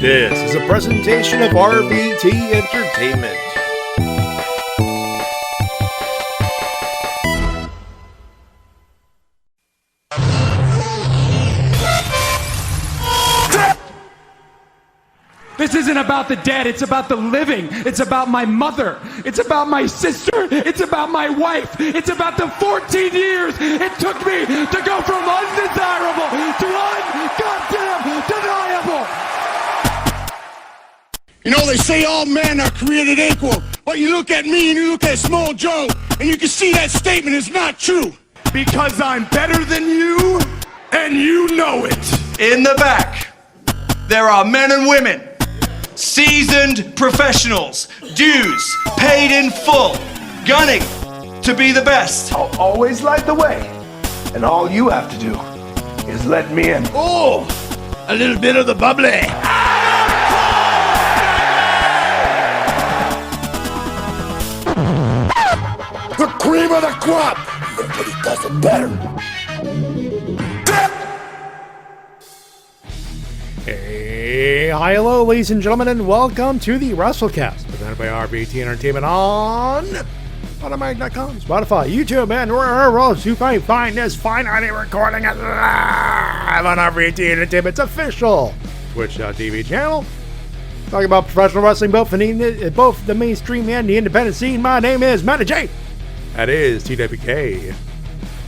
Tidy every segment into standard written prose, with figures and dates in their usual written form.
This is a presentation of RBT Entertainment. This isn't about the dead, it's about the living. It's about my mother. It's about my sister. It's about my wife. It's about the 14 years it took me to go from undesirable to un-goddamn deniable. You know, they say all men are created equal, but you look at me and you look at Small Joe, and you can see that statement is not true. Because I'm better than you, and you know it. In the back, there are men and women, seasoned professionals, dues paid in full, gunning to be the best. I'll always light the way, and all you have to do is let me in. Oh, a little bit of the bubbly. The cream of the crop! Nobody does it better. Hey, hi, hello, ladies and gentlemen, and welcome to the Wrestle-Cast, presented by RBT Entertainment on Automatic.com, Spotify, YouTube, and wherever else you can find this fine audio recording it live on RBT Entertainment's official Twitch.tv channel. Talking about professional wrestling, both the mainstream and the independent scene. My name is Matty J. That is TWK.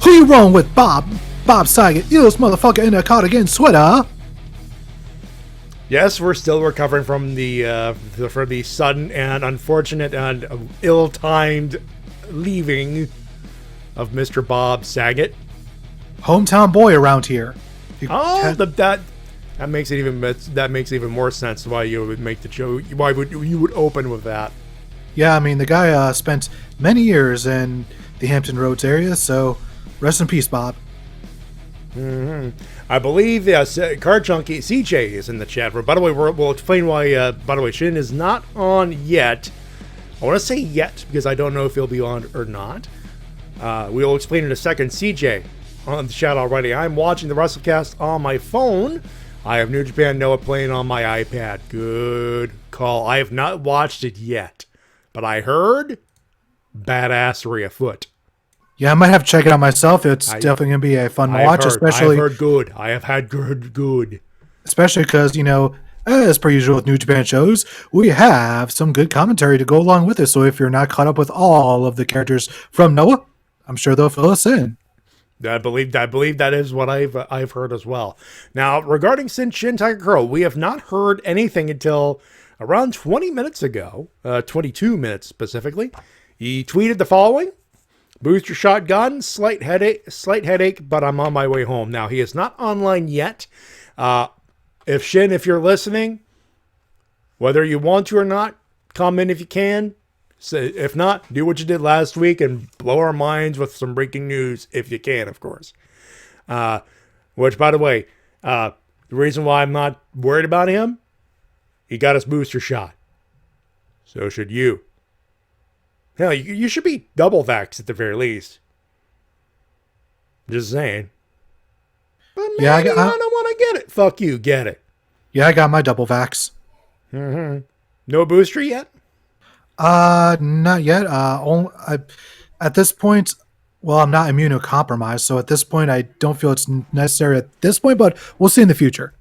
Who you wrong with, Bob? Bob Saget, illest motherfucker in a cardigan sweater. Yes, we're still recovering from the sudden and unfortunate and ill-timed leaving of Mr. Bob Saget. Hometown boy around here. That makes even more sense why you would make the show. Why would you would open with that? Yeah, I mean the guy spent many years in the Hampton Roads area, so rest in peace, Bob. Mm-hmm. I believe Card Chunky CJ is in the chat room. By the way, we'll explain why. By the way, Shin is not on yet. I want to say yet because I don't know if he'll be on or not. We'll explain in a second. CJ on the chat already. I'm watching the Wrestle-Cast on my phone. I have New Japan Noah playing on my iPad. Good call. I have not watched it yet, but I heard badassery afoot. Yeah, I might have to check it out myself. It's definitely going to be a fun watch, especially. I've heard good. I have had good. Especially because, you know, as per usual with New Japan shows, we have some good commentary to go along with it. So if you're not caught up with all of the characters from Noah, I'm sure they'll fill us in. I believe that is what I've heard as well. Now, regarding Shintigercurl, we have not heard anything until around 20 minutes ago, 22 minutes specifically. He tweeted the following: "Booster shot gun, slight headache, but I'm on my way home." Now, he is not online yet. If you're listening, whether you want to or not, comment if you can. So if not, do what you did last week and blow our minds with some breaking news if you can, of course. Which, by the way, the reason why I'm not worried about him, he got his booster shot. So should you. Hell, you should be double vaxxed at the very least. Just saying. But maybe I don't want to get it. Fuck you, get it. Yeah, I got my double vax. Mm-hmm. No booster yet? Not yet. At this point, well, I'm not immunocompromised, so at this point, I don't feel it's necessary at this point, but we'll see in the future.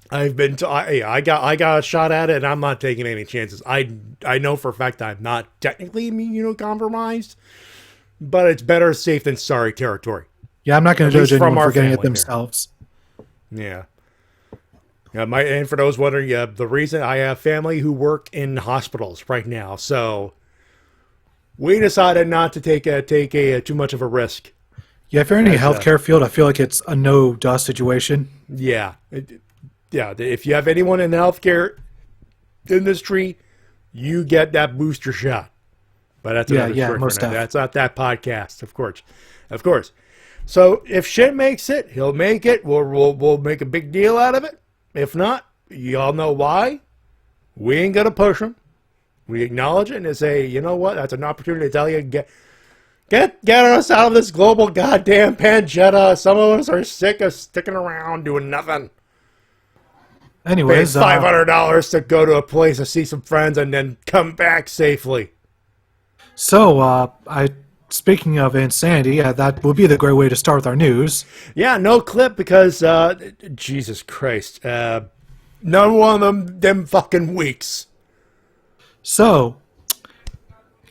I got a shot at it, and I'm not taking any chances. I know for a fact I'm not technically immunocompromised, but it's better safe than sorry territory. Yeah, I'm not going to judge anyone for getting it themselves. Yeah. Yeah, and for those wondering, the reason I have family who work in hospitals right now, so we decided not to take too much of a risk. Yeah, if you're in the healthcare field, I feel like it's a no-dust situation. Yeah. If you have anyone in the healthcare industry, you get that booster shot. But that's another story. Most definitely. That's not that podcast, of course. So if Shin makes it, he'll make it. We'll make a big deal out of it. If not, you all know why. We ain't gonna push him. We acknowledge it and say, you know what? That's an opportunity to tell you, get us out of this global goddamn pandemic. Some of us are sick of sticking around doing nothing. Paid Anyways, $500 to go to a place to see some friends and then come back safely. so speaking of insanity, that would be the great way to start with our news. Yeah, no clip because, Jesus Christ, none one of them fucking weeks. So,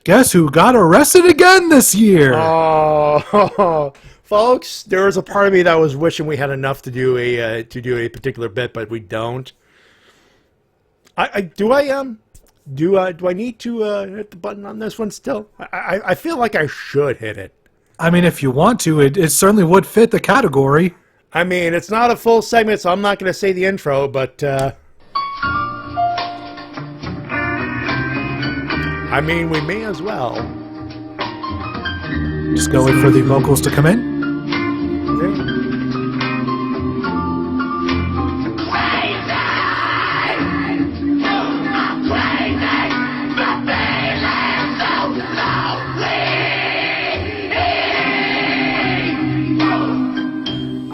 guess who got arrested again this year? Oh, folks, there was a part of me that was wishing we had enough to do a particular bit, but we don't. Do I need to hit the button on this one still? I feel like I should hit it. I mean, if you want to, it certainly would fit the category. I mean, it's not a full segment, so I'm not going to say the intro, but I mean, we may as well. Just go wait for the vocals to come in.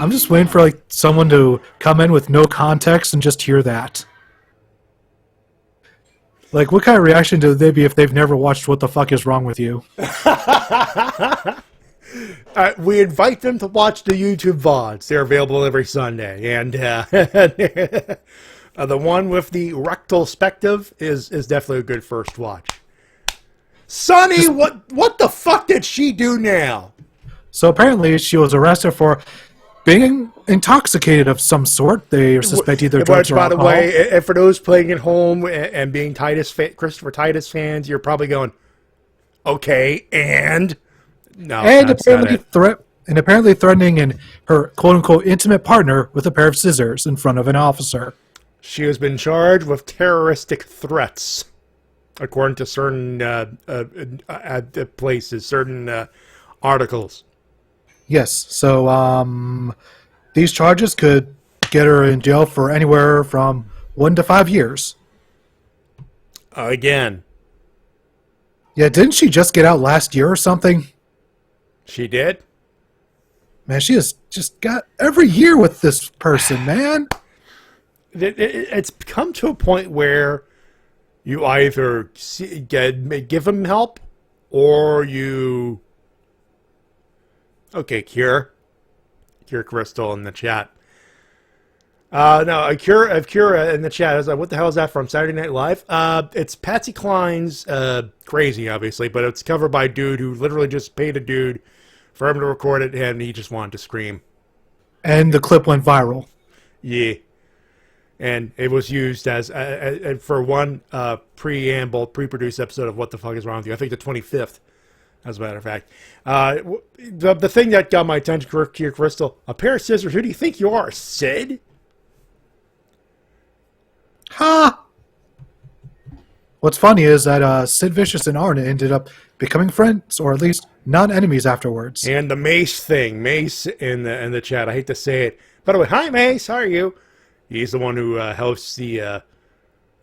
I'm just waiting for like someone to come in with no context and just hear that. Like, what kind of reaction do they be if they've never watched What the Fuck Is Wrong With You? We invite them to watch the YouTube VODs. They're available every Sunday. And the one with the rectal perspective is definitely a good first watch. Sonny, what the fuck did she do now? So apparently she was arrested for being intoxicated of some sort. They suspect either drugs or alcohol. By the way, and for those playing at home and being Christopher Titus fans, you're probably going, okay, and... No, and apparently threatening her quote-unquote intimate partner with a pair of scissors in front of an officer. She has been charged with terroristic threats, according to certain places, certain articles. Yes, so these charges could get her in jail for anywhere from 1 to 5 years. Again. Yeah, didn't she just get out last year or something? She did? Man, she has just got every year with this person, man. It's come to a point where you either give them help or you... Okay, Cure Crystal in the chat. No, Cure in the chat. I was like, what the hell is that from? Saturday Night Live? It's Patsy Cline's Crazy, obviously, but it's covered by a dude who literally just paid a dude for him to record it, and he just wanted to scream. And the clip went viral. Yeah. And it was used as for one pre-produced episode of What the Fuck Is Wrong With You. I think the 25th. As a matter of fact, the thing that got my attention, here, Crystal, a pair of scissors. Who do you think you are, Sid? Ha! What's funny is that Sid Vicious and Arn ended up becoming friends, or at least non-enemies afterwards. And the Mace thing, Mace in the chat. I hate to say it, by the way, hi Mace, how are you? He's the one who hosts the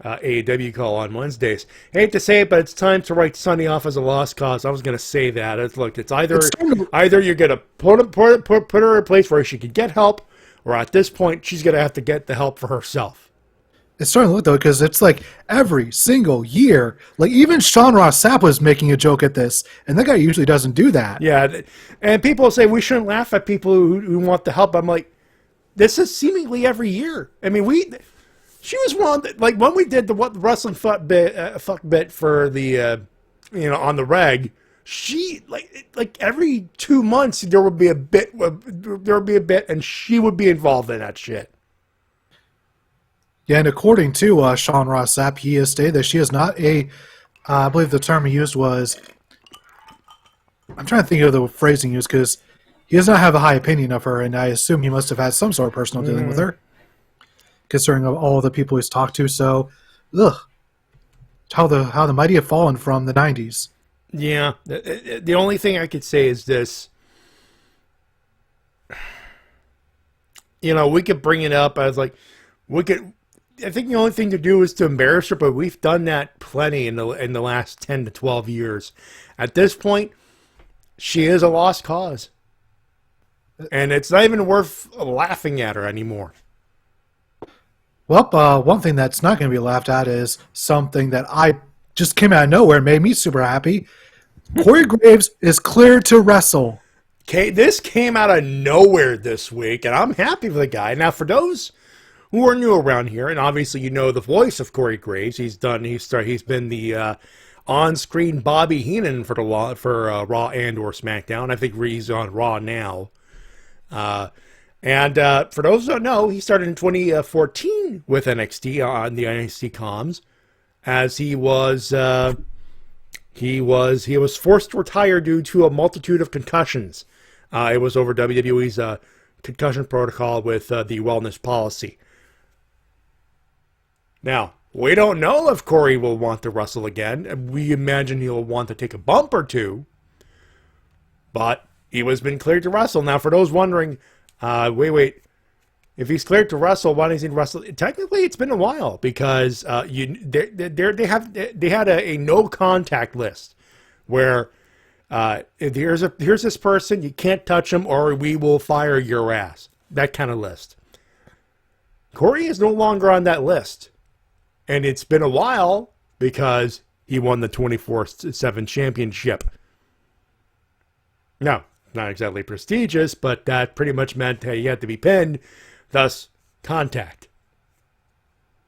AEW call on Wednesdays. Hate to say it, but it's time to write Sunny off as a lost cause. I was going to say that. It's either you're going to put her in a place where she could get help, or at this point she's going to have to get the help for herself. It's starting to look though, because it's like every single year, like even Sean Ross Sapp was making a joke at this, and that guy usually doesn't do that. Yeah, and people say we shouldn't laugh at people who want the help. I'm like, this is seemingly every year. I mean, she was one that, like, when we did the wrestling fuck bit for the on the reg, she like every 2 months there would be a bit, and she would be involved in that shit. Yeah, and according to Sean Ross Sapp, he has stated that she is not I believe the term he used was, I'm trying to think of the phrasing used, because he does not have a high opinion of her, and I assume he must have had some sort of personal dealing with her, considering all the people he's talked to. So, how the mighty have fallen from the 90s. Yeah, the only thing I could say is this. We could bring it up as like, I think the only thing to do is to embarrass her, but we've done that plenty in the last 10 to 12 years. At this point, she is a lost cause. And it's not even worth laughing at her anymore. Well, one thing that's not going to be laughed at is something that I just came out of nowhere and made me super happy. Corey Graves is cleared to wrestle. Okay, this came out of nowhere this week, and I'm happy for the guy. Now, for those who are new around here, and obviously you know the voice of Corey Graves, he's been the on-screen Bobby Heenan for Raw and or SmackDown. I think he's on Raw now. And for those who don't know, he started in 2014 with NXT on the NXT comms, as he was forced to retire due to a multitude of concussions. It was over WWE's concussion protocol with the wellness policy. Now, we don't know if Corey will want to wrestle again. We imagine he'll want to take a bump or two, but he has been cleared to wrestle. Now, for those wondering, wait. If he's cleared to wrestle, why does he wrestle? Technically, it's been a while because they had a no contact list where here's this person, you can't touch him or we will fire your ass. That kind of list. Corey is no longer on that list, and it's been a while because he won the 24/7 championship. No. Not exactly prestigious, but that pretty much meant, hey, you had to be pinned, thus contact.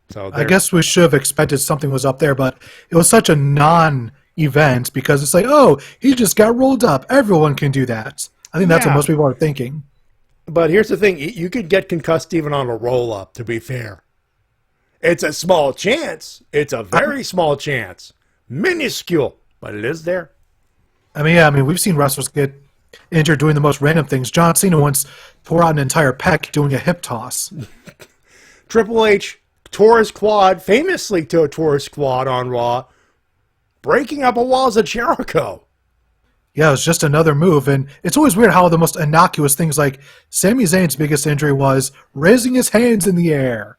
So I guess we should have expected something was up there, but it was such a non-event because it's like, oh, he just got rolled up. Everyone can do that. I think that's what most people are thinking. But here's the thing. You could get concussed even on a roll-up, to be fair. It's a small chance. It's a very small chance. Minuscule, but it is there. I mean, we've seen wrestlers get injured doing the most random things. John Cena once tore out an entire pec doing a hip toss. Triple H tore his quad, famously tore his quad on Raw, breaking up the walls of Jericho. Yeah, it was just another move, and it's always weird how the most innocuous things, like Sami Zayn's biggest injury was raising his hands in the air.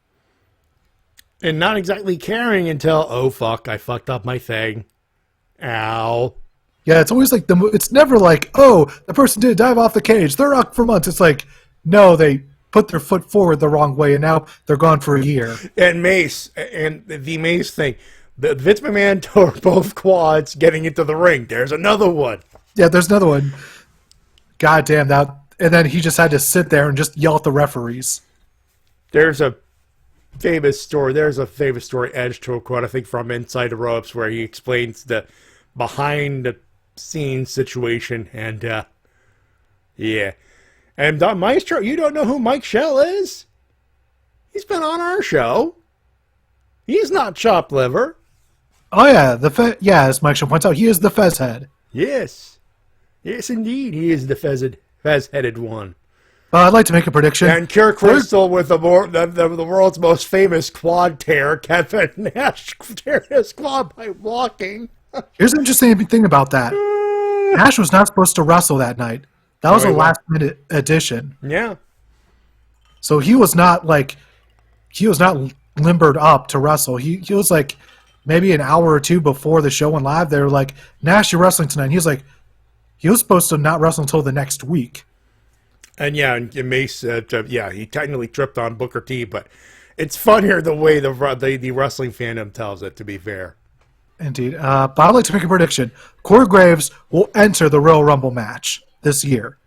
And not exactly caring until, oh fuck, I fucked up my thing. Ow. Yeah, it's always like it's never like, oh, the person did dive off the cage. They're up for months. It's like, no, they put their foot forward the wrong way, and now they're gone for a year. And the Mace thing. Vince McMahon tore both quads getting into the ring. There's another one. Yeah, there's another one. God damn that. And then he just had to sit there and just yell at the referees. There's a famous story, Edge to a quote, I think, from Inside the Ropes, where he explains the behind the scenes situation, and yeah. And Maestro, you don't know who Mike Shell is? He's been on our show. He's not chopped liver. Oh yeah, as Mike Shell points out, he is the Fez head. Yes indeed, he is the fez-headed one. I'd like to make a prediction. And Kurt Crystal with the world's most famous quad tear, Kevin Nash teared his quad by walking. Here's an interesting thing about that. Nash was not supposed to wrestle that night. That was a last-minute addition. Yeah. So he was not limbered up to wrestle. He was like maybe an hour or two before the show went live. They were like, Nash, you're wrestling tonight. And he was like, he was supposed to not wrestle until the next week. And Mace, he technically tripped on Booker T, but it's funnier the way the wrestling fandom tells it, to be fair. Indeed. But I'd like to make a prediction. Corey Graves will enter the Royal Rumble match this year.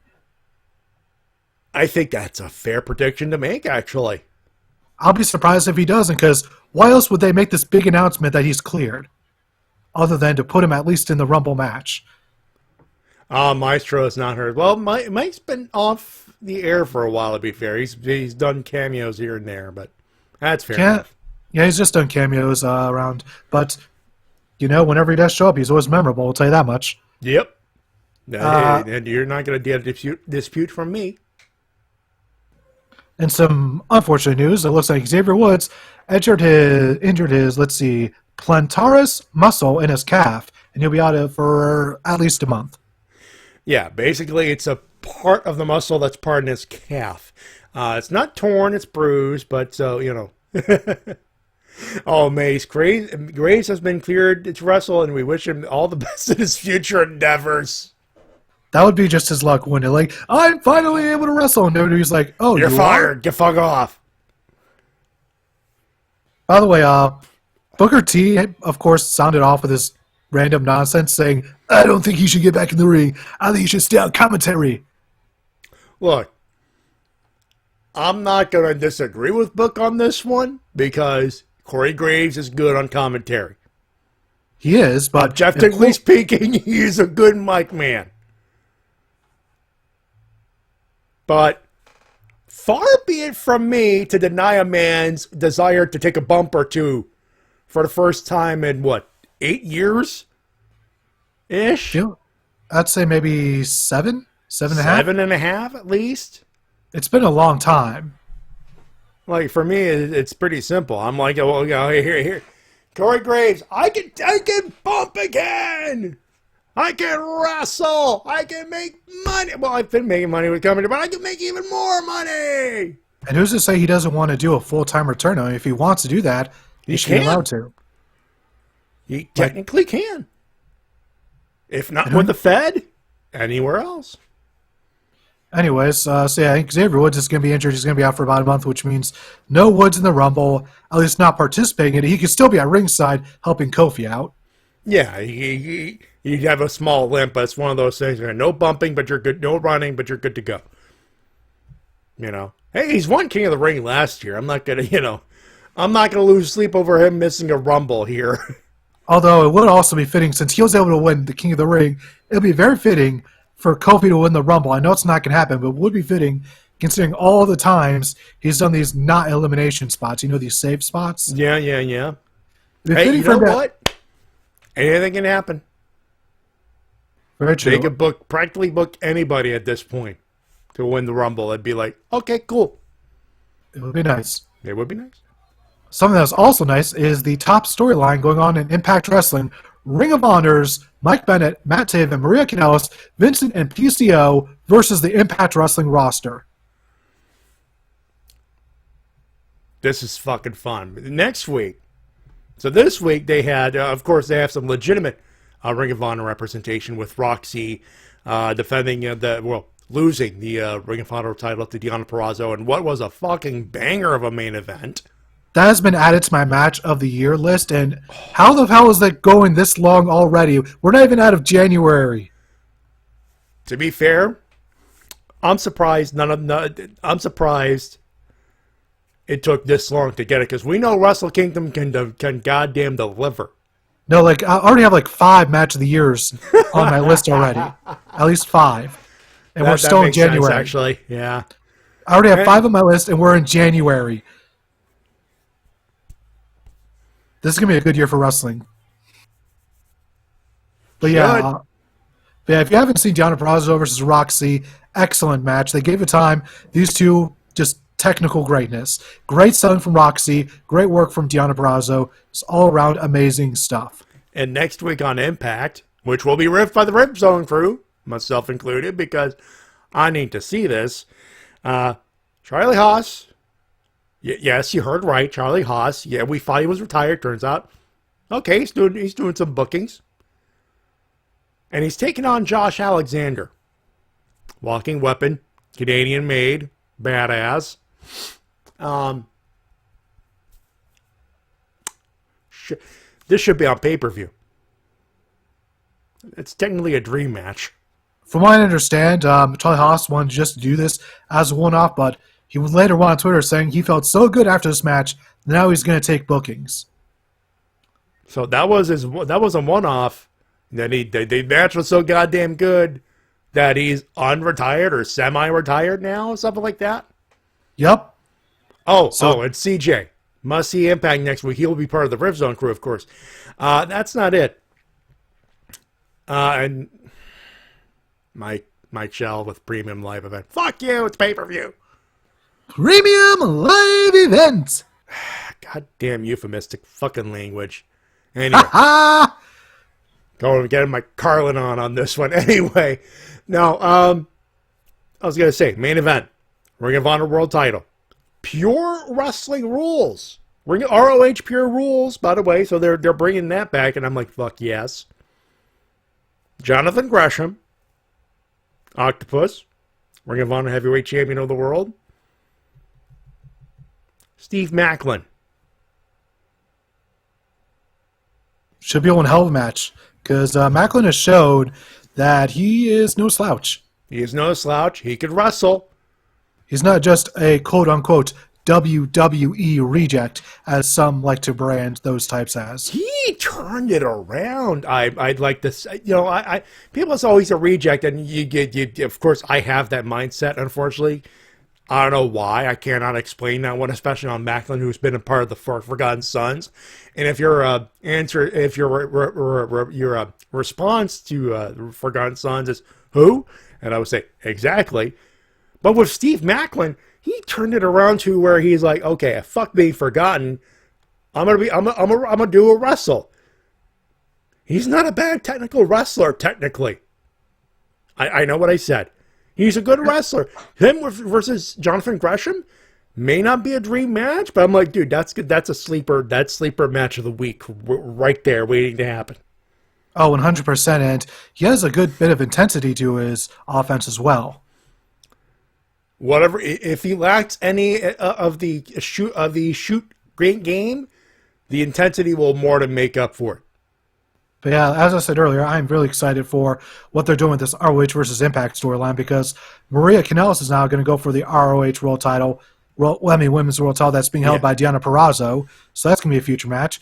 I think that's a fair prediction to make, actually. I'll be surprised if he doesn't, because why else would they make this big announcement that he's cleared? Other than to put him at least in the Rumble match. Maestro has not heard. Well, Mike's been off the air for a while, to be fair. He's done cameos here and there, but that's fair enough. Yeah, he's just done cameos around. But, whenever he does show up, he's always memorable, I'll tell you that much. Yep. And you're not going to get a dispute from me. And some unfortunate news, it looks like Xavier Woods injured his plantaris muscle in his calf, and he'll be out for at least a month. Yeah, basically it's a part of the muscle that's part in his calf. It's not torn, it's bruised, but so, Oh, Mace, Graves has been cleared to wrestle, and we wish him all the best in his future endeavors. That would be just his luck, wouldn't it? Like, I'm finally able to wrestle, and nobody's like, oh, you're fired. Get fuck off. By the way, Booker T, of course, sounded off with his random nonsense saying, I don't think he should get back in the ring. I think he should stay on commentary. Look, I'm not going to disagree with Book on this one because Corey Graves is good on commentary. He is, but Objectively speaking, he's a good mic man. But far be it from me to deny a man's desire to take a bump or two for the first time in, 8 years? Ish? I'd say maybe 7.5. 7.5 at least? It's been a long time. Like, for me, it's pretty simple. I'm like, well, here. Corey Graves, I can bump again! I can wrestle! I can make money! Well, I've been making money with comedy, but I can make even more money! And who's to say he doesn't want to do a full-time return? I mean, if he wants to do that, he should be allowed to. He technically can. If not with the Fed, anywhere else. Anyways, so yeah, I think Xavier Woods is going to be injured. He's going to be out for about a month, which means no Woods in the Rumble, at least not participating in it. He could still be at ringside helping Kofi out. Yeah, you'd have a small limp, but it's one of those things. No bumping, but you're good. No running, but you're good to go. You know, hey, he's won King of the Ring last year. I'm not gonna lose sleep over him missing a Rumble here. Although it would also be fitting, since he was able to win the King of the Ring, it would be very fitting for Kofi to win the Rumble. I know it's not going to happen, but it would be fitting considering all the times he's done these not elimination spots. You know, these save spots? Yeah. Hey, you know what? Anything can happen. Very true. They could practically book anybody at this point to win the Rumble. It'd be like, okay, cool. It would be nice. It would be nice. Something that's also nice is the top storyline going on in Impact Wrestling. Ring of Honor's Mike Bennett, Matt Taven, Maria Kanellis, Vincent, and PCO versus the Impact Wrestling roster. This is fucking fun. Next week. So this week they had, of course, they have some legitimate Ring of Honor representation with Roxy defending losing the Ring of Honor title to Deonna Purrazzo and what was a fucking banger of a main event. That has been added to my match of the year list, and how the hell is that going this long already? We're not even out of January. To be fair, I'm surprised I'm surprised it took this long to get it because we know Wrestle Kingdom can goddamn deliver. No, I already have 5 match of the years on my list already. At least 5. And we're still in January. Sense, actually, yeah. I already have 5 on my list, and we're in January. This is going to be a good year for wrestling. But yeah, if you haven't seen Deonna Purrazzo versus Roxy, excellent match. They gave it time. These two, just technical greatness. Great selling from Roxy. Great work from Deonna Purrazzo. It's all around amazing stuff. And next week on Impact, which will be riffed by the Rip Zone crew, myself included, because I need to see this. Charlie Haas. Yes, you heard right, Charlie Haas. Yeah, we thought he was retired. Turns out, okay, he's doing some bookings, and he's taking on Josh Alexander. Walking weapon, Canadian made, badass. This should be on pay-per-view. It's technically a dream match. From what I understand, Charlie Haas wanted just to do this as a one-off, but he would later went on Twitter saying he felt so good after this match, now he's going to take bookings. So that was a one-off. Then the match was so goddamn good that he's unretired or semi-retired now, something like that. Yep. And CJ must see Impact next week. He will be part of the Rift Zone crew, of course. That's not it. And Mike Shell with Premium Live Event. Fuck you! It's pay-per-view. Premium Live Event. Goddamn euphemistic fucking language. Anyway. Going to get my Carlin on this one. Anyway. Now, I was going to say, main event. Ring of Honor World Title. Pure Wrestling Rules. ROH Pure Rules, by the way. So they're bringing that back. And I'm like, fuck yes. Jonathan Gresham. Octopus. Ring of Honor Heavyweight Champion of the World. Steve Macklin. should be a one hell of a match because Macklin has showed that he is no slouch. He is no slouch. He could wrestle. He's not just a quote-unquote WWE reject, as some like to brand those types as. He turned it around. I'd like to say, I people say, oh, he's a reject, and you of course, I have that mindset, unfortunately. I don't know why. I cannot explain that one, especially on Macklin, who's been a part of the Forgotten Sons. And if your your response to Forgotten Sons is who, and I would say exactly. But with Steve Macklin, he turned it around to where he's like, okay, fuck being forgotten. I'm gonna do a wrestle. He's not a bad technical wrestler, technically. I know what I said. He's a good wrestler. Him versus Jonathan Gresham may not be a dream match, but I'm like, dude, that's good. That's a sleeper. That's sleeper match of the week right there, waiting to happen. Oh, 100%. And he has a good bit of intensity to his offense as well. Whatever, if he lacks any of the shoot great game, the intensity will more than make up for it. But yeah, as I said earlier, I'm really excited for what they're doing with this ROH versus Impact storyline because Maria Kanellis is now going to go for the ROH World Title, Women's World Title that's being held by Deonna Purrazzo. So that's going to be a future match.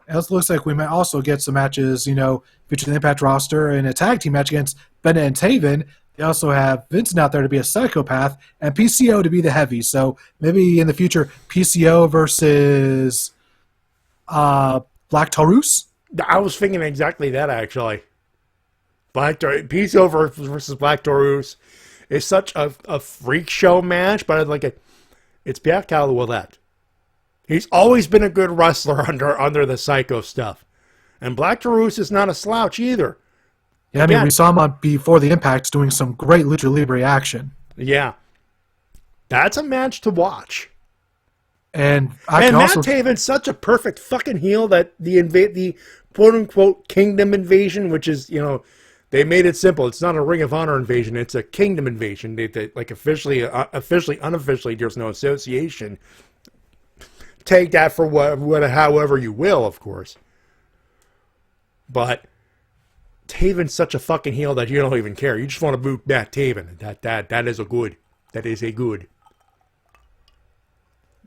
It looks like we might also get some matches, featuring the Impact roster and a tag team match against Bennett and Taven. They also have Vincent out there to be a psychopath and PCO to be the heavy. So maybe in the future, PCO versus Black Taurus. I was thinking exactly that, actually. PCO versus Black Taurus is such a freak show match, but it's Bianca Ouellette. He's always been a good wrestler under the psycho stuff. And Black Taurus is not a slouch either. Yeah, I mean, we saw him before the Impact doing some great Lucha Libre action. Yeah. That's a match to watch. And Matt Taven's such a perfect fucking heel that the quote-unquote Kingdom invasion, which is, they made it simple. It's not a Ring of Honor invasion. It's a Kingdom invasion. They officially, unofficially, there's no association. Take that for however you will, of course. But Taven's such a fucking heel that you don't even care. You just want to boot Matt Taven. That is a good. That is a good.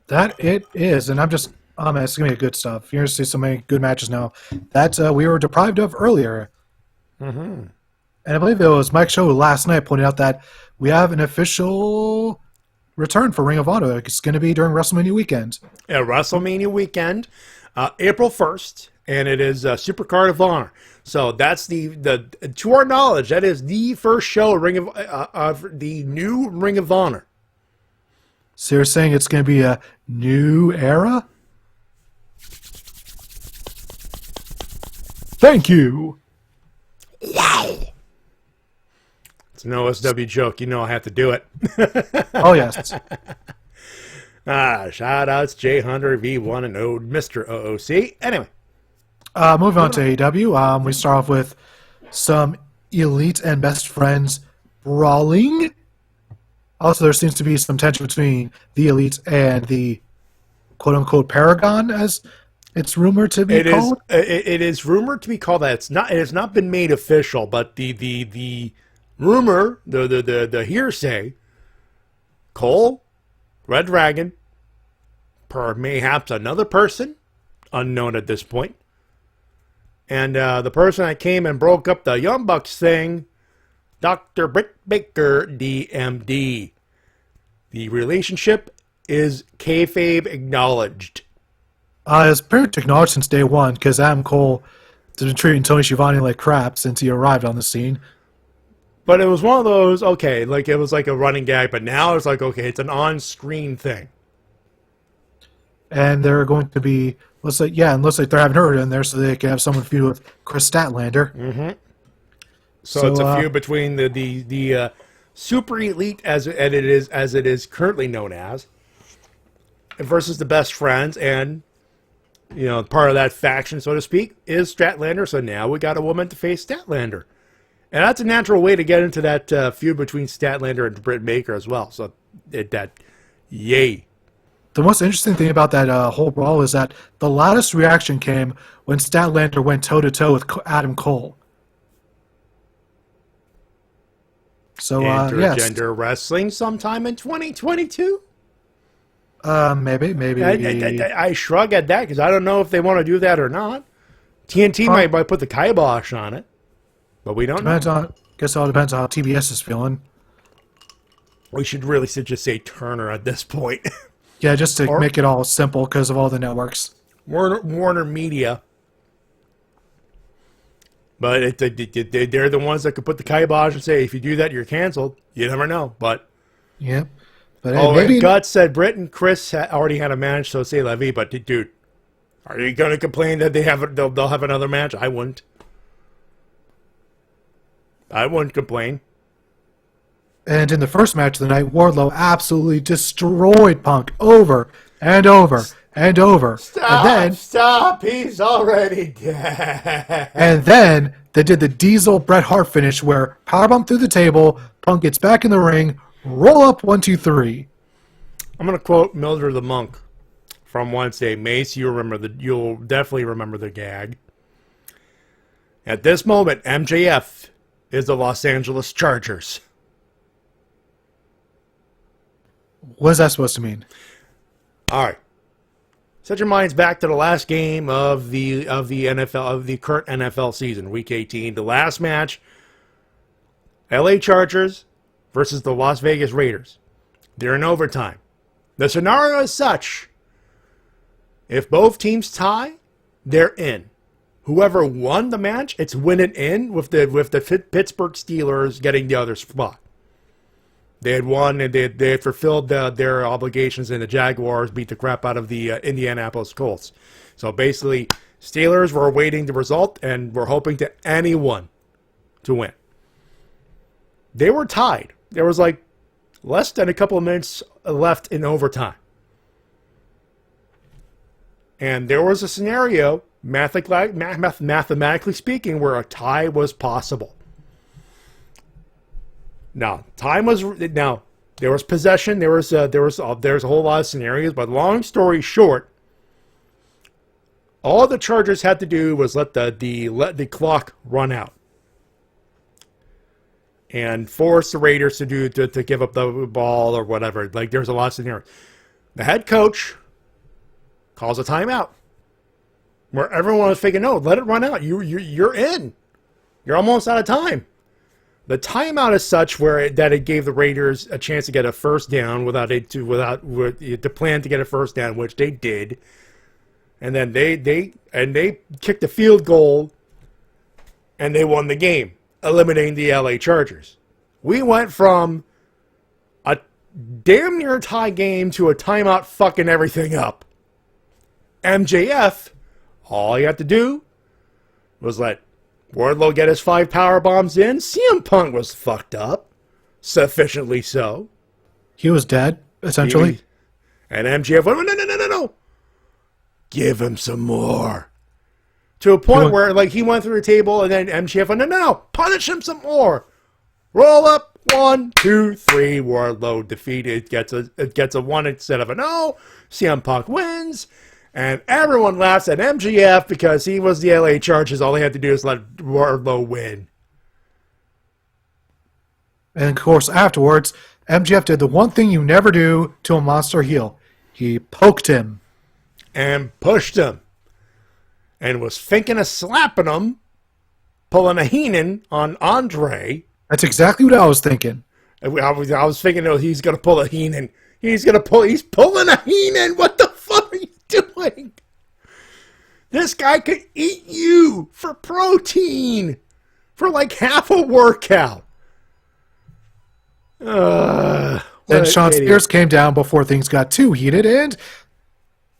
That it is, and it's going to be good stuff. You're going to see so many good matches now that we were deprived of earlier. Mm-hmm. And I believe it was Mike Show last night pointed out that we have an official return for Ring of Honor. It's going to be during WrestleMania weekend. Yeah, WrestleMania weekend, April 1st, and it is Supercard of Honor. So that's the to our knowledge, that is the first show of the new Ring of Honor. So you're saying it's going to be a new era? Thank you. Wow. It's an OSW joke. I have to do it. Oh, yes. Shout outs Jay Hunter, V1 and O, Mr. OOC. Anyway. Moving on to AEW. We start off with some Elite and Best Friends brawling. Also, there seems to be some tension between the Elite and the quote-unquote Paragon, as it's rumored to be called. It is rumored to be called that. It has not been made official, but the rumor, the hearsay, Cole, Red Dragon, perhaps another person, unknown at this point, and the person that came and broke up the Young Bucks thing, Dr. Britt Baker, DMD. The relationship is kayfabe acknowledged. It's pretty much acknowledged since day one, because Adam Cole has been treating Tony Schiavone like crap since he arrived on the scene. But it was one of those, okay, it was like a running gag, but now it's like, okay, it's an on-screen thing. And they're going to be, looks like they're having her in there so they can have someone feud with Chris Statlander. Mm-hmm. So it's a feud between the Super Elite as it is currently known as, versus the Best Friends, and part of that faction, so to speak, is Statlander. So now we got a woman to face Statlander, and that's a natural way to get into that feud between Statlander and Britt Baker as well. So yay. the most interesting thing about that whole brawl is that the loudest reaction came when Statlander went toe-to-toe with Adam Cole. So, yes. Intergender wrestling sometime in 2022? Maybe. I shrug at that because I don't know if they want to do that or not. TNT might put the kibosh on it, but we don't know. Guess it all depends on how TBS is feeling. We should really just say Turner at this point. Yeah, just to make it all simple because of all the networks. Warner Media. But they're the ones that could put the kibosh and say, if you do that, you're canceled. You never know. But yeah. But hey, maybe Guts said Britt and Chris already had a match, so say la vie. But dude, are you going to complain that they'll have another match? I wouldn't. I wouldn't complain. And in the first match of the night, Wardlow absolutely destroyed Punk over and over and over. Stop! He's already dead. And then they did the Diesel Bret Hart finish where powerbomb through the table, Punk gets back in the ring, roll up 1, 2, 3. I'm going to quote Mildred the Monk from Wednesday. Mace, you'll definitely remember the gag. At this moment, MJF is the Los Angeles Chargers. What is that supposed to mean? All right. Set your minds back to the last game of the current NFL season, Week 18. The last match, LA Chargers versus the Las Vegas Raiders. They're in overtime. The scenario is such: if both teams tie, they're in. Whoever won the match, it's win and in with the Pittsburgh Steelers getting the other spot. They had won and they had fulfilled their obligations, and the Jaguars beat the crap out of the Indianapolis Colts. So basically, Steelers were awaiting the result and were hoping to anyone to win. They were tied. There was like less than a couple of minutes left in overtime. And there was a scenario, mathematically speaking, where a tie was possible. Now, there was possession. There was a whole lot of scenarios. But long story short, all the Chargers had to do was let the clock run out and force the Raiders to give up the ball or whatever. Like, there's a lot of scenarios. The head coach calls a timeout where everyone was thinking, no, let it run out. You're in. You're almost out of time. The timeout is such that it gave the Raiders a chance to get a first down without the plan to get a first down, which they did, and then they kicked a field goal, and they won the game, eliminating the LA Chargers. We went from a damn near tie game to a timeout fucking everything up. MJF, all you have to do was let Wardlow get his 5 power bombs in. CM Punk was fucked up, sufficiently so. He was dead, essentially. And MJF went, no. Give him some more. To a point where, like, he went through the table, and then MJF went, no. Punish him some more. Roll up, 1, 2, 3. Wardlow defeated. Gets a 1 instead of a 0. CM Punk wins. And everyone laughs at MJF because he was the LA Chargers. All they had to do is let Wardlow win. And, of course, afterwards, MJF did the one thing you never do to a monster heel. He poked him. And pushed him. And was thinking of slapping him, pulling a Heenan on Andre. That's exactly what I was thinking. I was thinking, oh, he's going to pull a Heenan. He's pulling a Heenan. What the fuck are you doing? This guy could eat you for protein for like half a workout. Then Sean Spears came down before things got too heated, and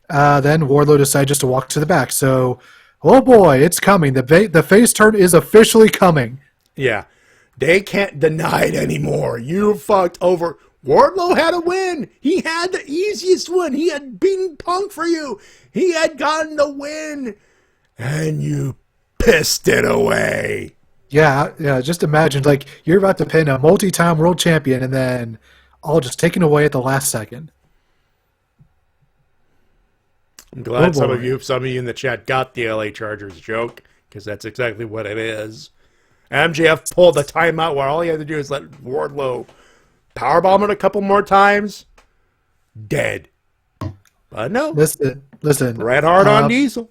then Wardlow decided just to walk to the back. So, oh boy, it's coming. The face turn is officially coming. Yeah, they can't deny it anymore. You fucked over. Wardlow had a win. He had the easiest win. He had beaten Punk for you. He had gotten the win. And you pissed it away. Yeah, just imagine, like, you're about to pin a multi-time world champion and then all just taken away at the last second. I'm glad Oh, some boy. of you in the chat got the LA Chargers joke, because that's exactly what it is. MJF pulled the timeout where all he had to do is let Wardlow powerbomb it a couple more times. Dead. But no. Listen. Red hard on Diesel.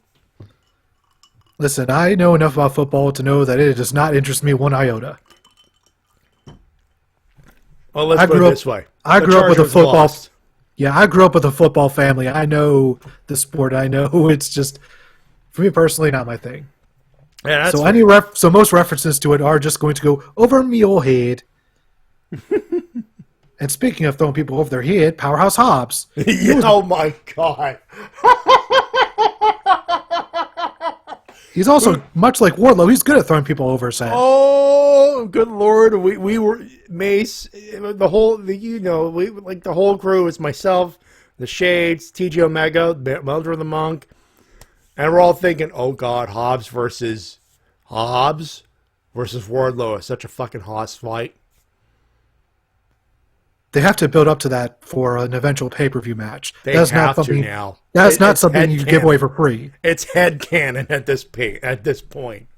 Listen, I know enough about football to know that it does not interest me one iota. Well, let's put it this way. I The grew up with a Chargers football. lost. Yeah, I grew up with a football family. I know the sport. I know it's just, for me personally, not my thing. Yeah, that's So fair. so most references to it are just going to go over me old head. And speaking of throwing people over their head, Powerhouse Hobbs. Oh my god. He's also much like Wardlow. He's good at throwing people over his head. Oh, good lord. We were Mace, the whole crew is myself, the Shades, TJ Omega, Melder the Monk, and we're all thinking, oh god, Hobbs versus Wardlow is such a fucking Haas fight. They have to build up to that for an eventual pay-per-view match. They That's have not to something, now. That's not It's something you give headcanon. away for free. It's headcanon at this point.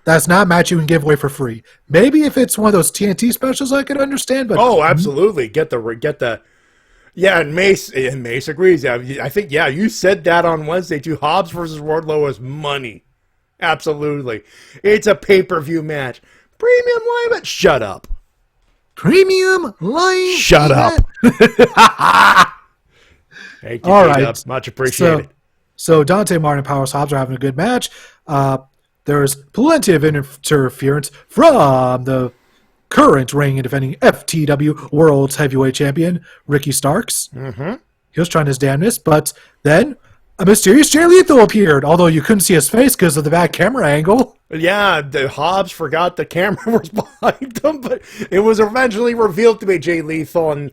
That's not a match you can give away for free. Maybe if it's one of those TNT specials, I could understand. But Oh, absolutely. Get the. Yeah, and Mace agrees. I think you said that on Wednesday too. Hobbs versus Wardlow is money. Absolutely, it's a pay-per-view match. Premium live event. Shut up. premium live. Shut up. Thank you, All Pete right. Up. Much appreciated. So Dante Martin and Powerhouse Hobbs are having a good match. There's plenty of interference from the current reigning and defending FTW World's Heavyweight Champion, Ricky Starks. Mm-hmm. He was trying his damnedest, but then a mysterious Jay Lethal appeared, although you couldn't see his face because of the bad camera angle. Yeah, the Hobbs forgot the camera was behind them, but it was eventually revealed to be Jay Lethal. And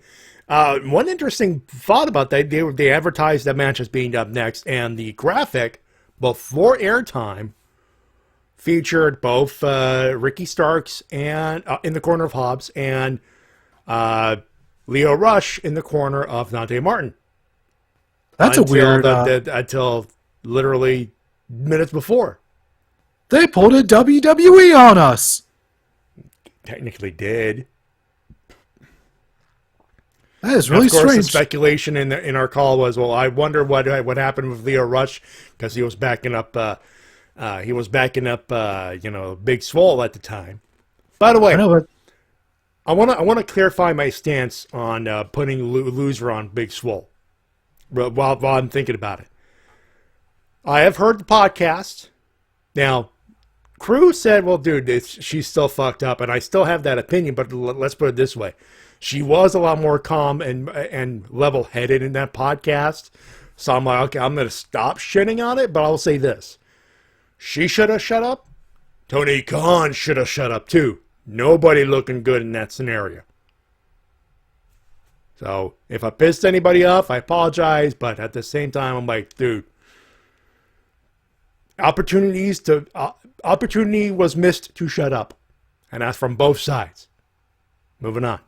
one interesting thought about that, they advertised that match as being up next, and the graphic before airtime featured both Ricky Starks and in the corner of Hobbs and Leo Rush in the corner of Dante Martin. That's until a weird. until literally minutes before. They pulled a WWE on us. Technically did. That is really Of course, strange. the speculation in our call was, well, I wonder what happened with Leo Rush because he was backing up. Big Swole at the time. By the way, I know, but I want to clarify my stance on putting loser on Big Swole while I'm thinking about it. I have heard the podcast. Now, Crew said, well, dude, she's still fucked up, and I still have that opinion, but let's put it this way. She was a lot more calm and level-headed in that podcast. So I'm like, okay, I'm going to stop shitting on it, but I'll say this. She should have shut up. Tony Khan should have shut up, too. Nobody looking good in that scenario. So, if I pissed anybody off, I apologize, but at the same time, I'm like, dude, opportunity was missed to shut up. And that's from both sides. Moving on.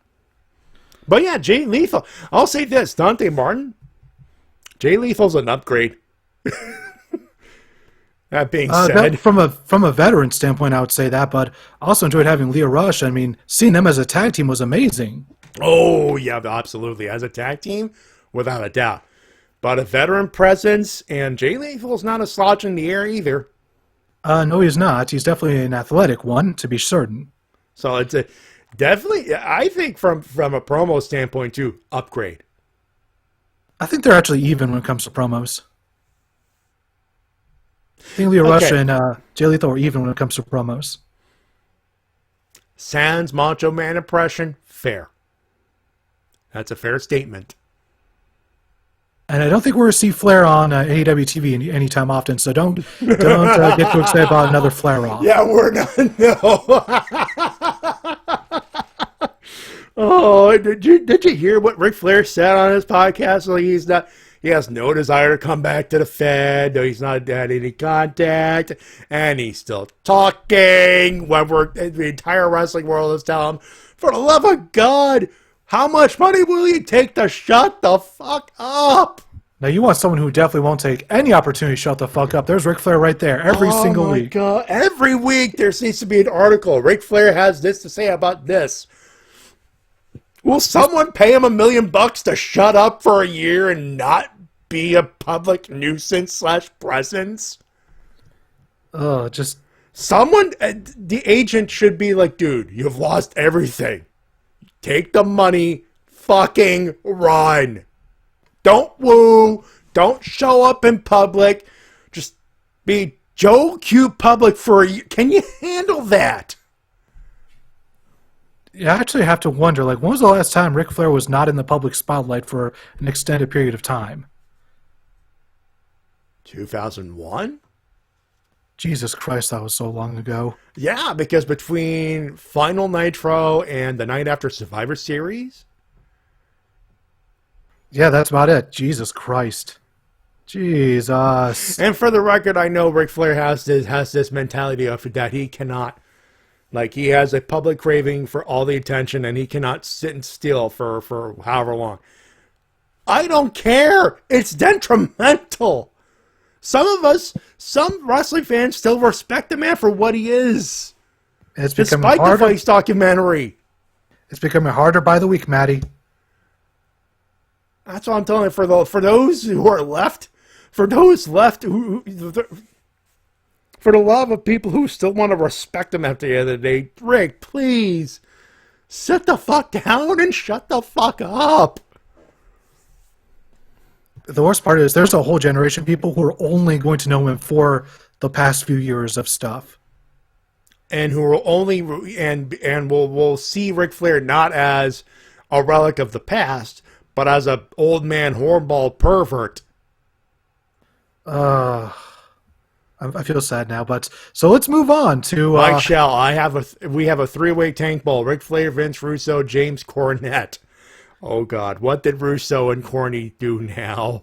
But yeah, Jay Lethal. I'll say this, Dante Martin, Jay Lethal's an upgrade. That being said, from a veteran standpoint, I would say that, but I also enjoyed having Leo Rush. I mean, seeing them as a tag team was amazing. oh yeah, absolutely. As a tag team, without a doubt. But a veteran presence, and Jay Lethal's not a slouch in the air either. No, he's not. He's definitely an athletic one, to be certain. So it's definitely, I think from a promo standpoint too, upgrade. I think they're actually even when it comes to promos. I think Leo Rush and Jay Lethal are even when it comes to promos. Sans Macho Man impression, fair. That's a fair statement. And I don't think we're going to see Flair on AEW TV anytime often, so don't get too excited about another Flair off. Yeah, we're not. No. Oh, did you hear what Ric Flair said on his podcast? Like he has no desire to come back to the Fed. No, he's not had any contact, and he's still talking. When the entire wrestling world is telling him, for the love of God, how much money will you take to shut the fuck up? Now, you want someone who definitely won't take any opportunity to shut the fuck up. There's Ric Flair right there every single week. God. Every week there seems to be an article. Ric Flair has this to say about this. Will someone pay him $1 million to shut up for a year and not be a public nuisance / presence? Just... Someone, the agent should be like, dude, you've lost everything. Take the money, fucking run. Don't woo. Don't show up in public. Just be Joe Q public for a year. Can you handle that? You actually have to wonder, like, when was the last time Ric Flair was not in the public spotlight for an extended period of time? 2001? Jesus Christ, that was so long ago. Yeah, because between Final Nitro and the night after Survivor Series... Yeah, that's about it. Jesus Christ. Jesus. And for the record, I know Ric Flair has this mentality of that he cannot, like, he has a public craving for all the attention and he cannot sit and still for however long. I don't care. It's detrimental. Some wrestling fans still respect the man for what he is. It's despite the Vice documentary. It's becoming harder by the week, Matty. That's what I'm telling you. For those who are left, for those left who for the love of people who still want to respect him at the end of the day, Rick, please sit the fuck down and shut the fuck up. The worst part is there's a whole generation of people who are only going to know him for the past few years of stuff. And who will only and will see Ric Flair not as a relic of the past, but as a old man hornball pervert. I feel sad now, but so let's move on to Mike Shell. We have a 3-way tank ball. Ric Flair, Vince Russo, James Cornette. Oh God, what did Russo and Corny do now?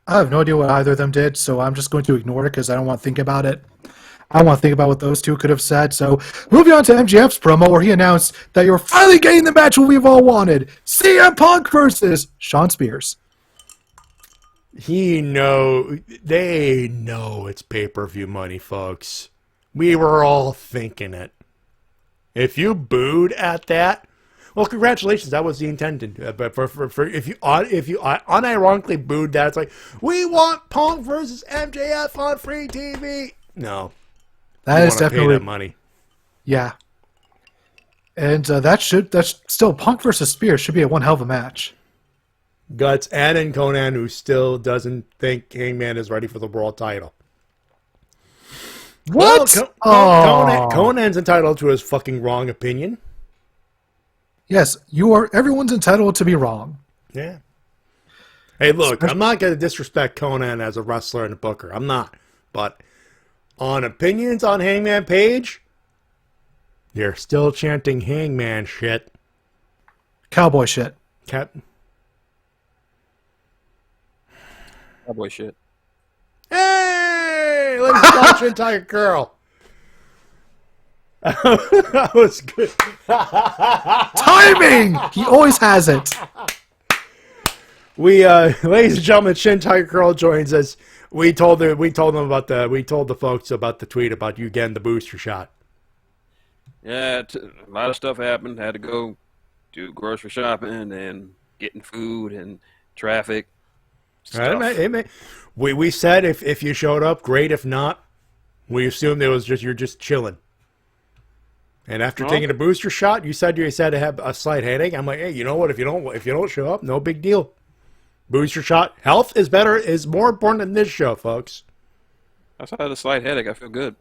I have no idea what either of them did, so I'm just going to ignore it because I don't want to think about it. I want to think about what those two could have said. So moving on to MJF's promo where he announced that you're finally getting the match we've all wanted. CM Punk versus Shawn Spears. They know it's pay-per-view money, folks. We were all thinking it. If you booed at that, well, congratulations, that was the intended. But for if you unironically booed that, it's like, we want Punk versus MJF on free TV. No. That is definitely pay that money. Yeah. And that's still Punk versus Spears should be a one hell of a match. Guts and Conan, who still doesn't think Hangman is ready for the world title. What? Well, Conan's entitled to his fucking wrong opinion. Yes, everyone's entitled to be wrong. Yeah. Hey, look, I'm not going to disrespect Conan as a wrestler and a booker. I'm not. But on opinions on Hangman Page, they're still chanting Hangman shit. Cowboy shit. Cowboy shit. Hey! Let's watch Shintigercurl. That was good. Timing! He always has it. We, ladies and gentlemen, Shintigercurl joins us. We told the folks about the tweet about you getting the booster shot. Yeah, a lot of stuff happened. Had to go do grocery shopping and getting food and traffic. We said if you showed up, great. If not, we assumed you're just chilling. And after taking a booster shot, you said to have a slight headache. I'm like, hey, you know what? If you don't show up, no big deal. Booster shot. Health is more important than this show, folks. I had a slight headache. I feel good.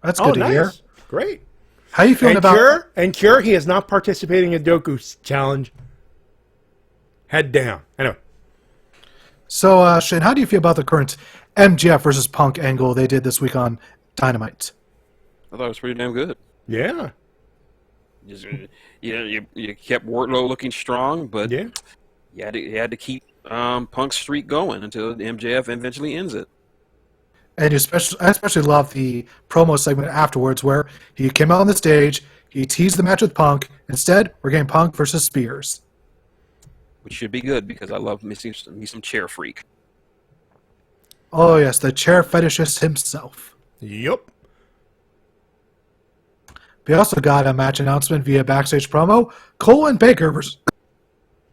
That's good to hear. Great. How are you feeling about Cure? He is not participating in Doku's challenge. Head down. Anyway. So, Shane, how do you feel about the current MJF versus Punk angle they did this week on Dynamite? I thought it was pretty damn good. Yeah. You kept Wardlow looking strong, but you had to keep Punk's streak going until MJF eventually ends it. And I especially love the promo segment afterwards where he came out on the stage, he teased the match with Punk. Instead, we're getting Punk versus Spears. Which should be good because I love me some chair freak. Oh, yes, the chair fetishist himself. Yup. We also got a match announcement via backstage promo. Cole and Baker versus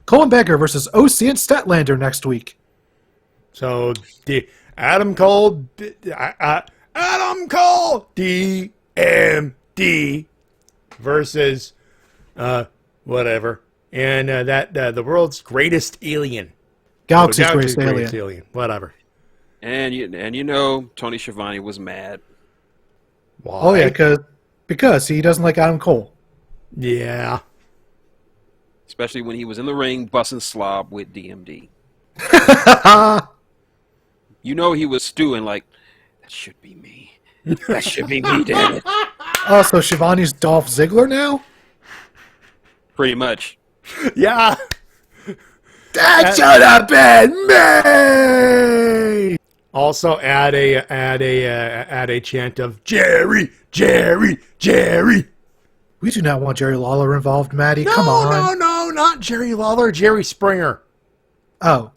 OC and Statlander next week. So the Adam Cole, DMD versus whatever, and the world's greatest alien, Galaxy's greatest alien. whatever. And you know Tony Schiavone was mad. Why? Oh yeah, because he doesn't like Adam Cole. Yeah. Especially when he was in the ring busting slob with DMD. You know he was stewing like, that should be me. That should be me, damn it. Oh, so Shivani's Dolph Ziggler now? Pretty much. Yeah. That should have been me! Also add a chant of Jerry, Jerry, Jerry. We do not want Jerry Lawler involved, Matty. No, Come on. no, not Jerry Lawler, Jerry Springer. Oh.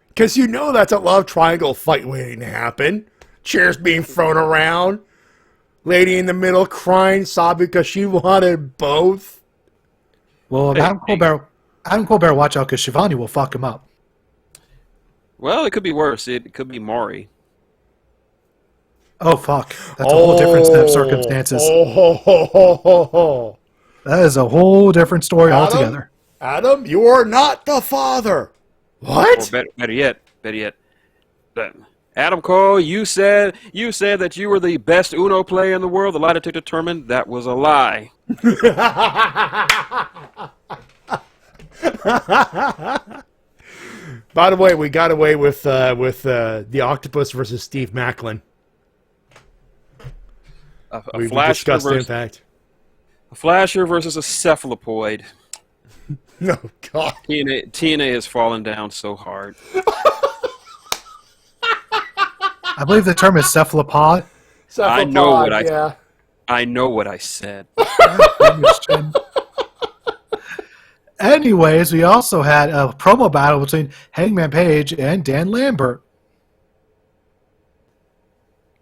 Because you know that's a love triangle fight waiting to happen. Chairs being thrown around. Lady in the middle crying, sobbing because she wanted both. Well, Adam Colbert, watch out because Shivani will fuck him up. Well, it could be worse. It could be Maury. Oh, fuck. That's a whole different set of circumstances. That is a whole different story altogether. Adam, you are not the father. What? Or better yet, Adam Cole, you said that you were the best Uno player in the world. The lie detector determined that was a lie. By the way, we got away with the Octopus versus Steve Macklin. A We've flasher discussed versus Impact. a flasher versus a cephalopoid. No, God. TNA has fallen down so hard. I believe the term is cephalopod. I know what I yeah. I know what I said. Anyways, we also had a promo battle between Hangman Page and Dan Lambert.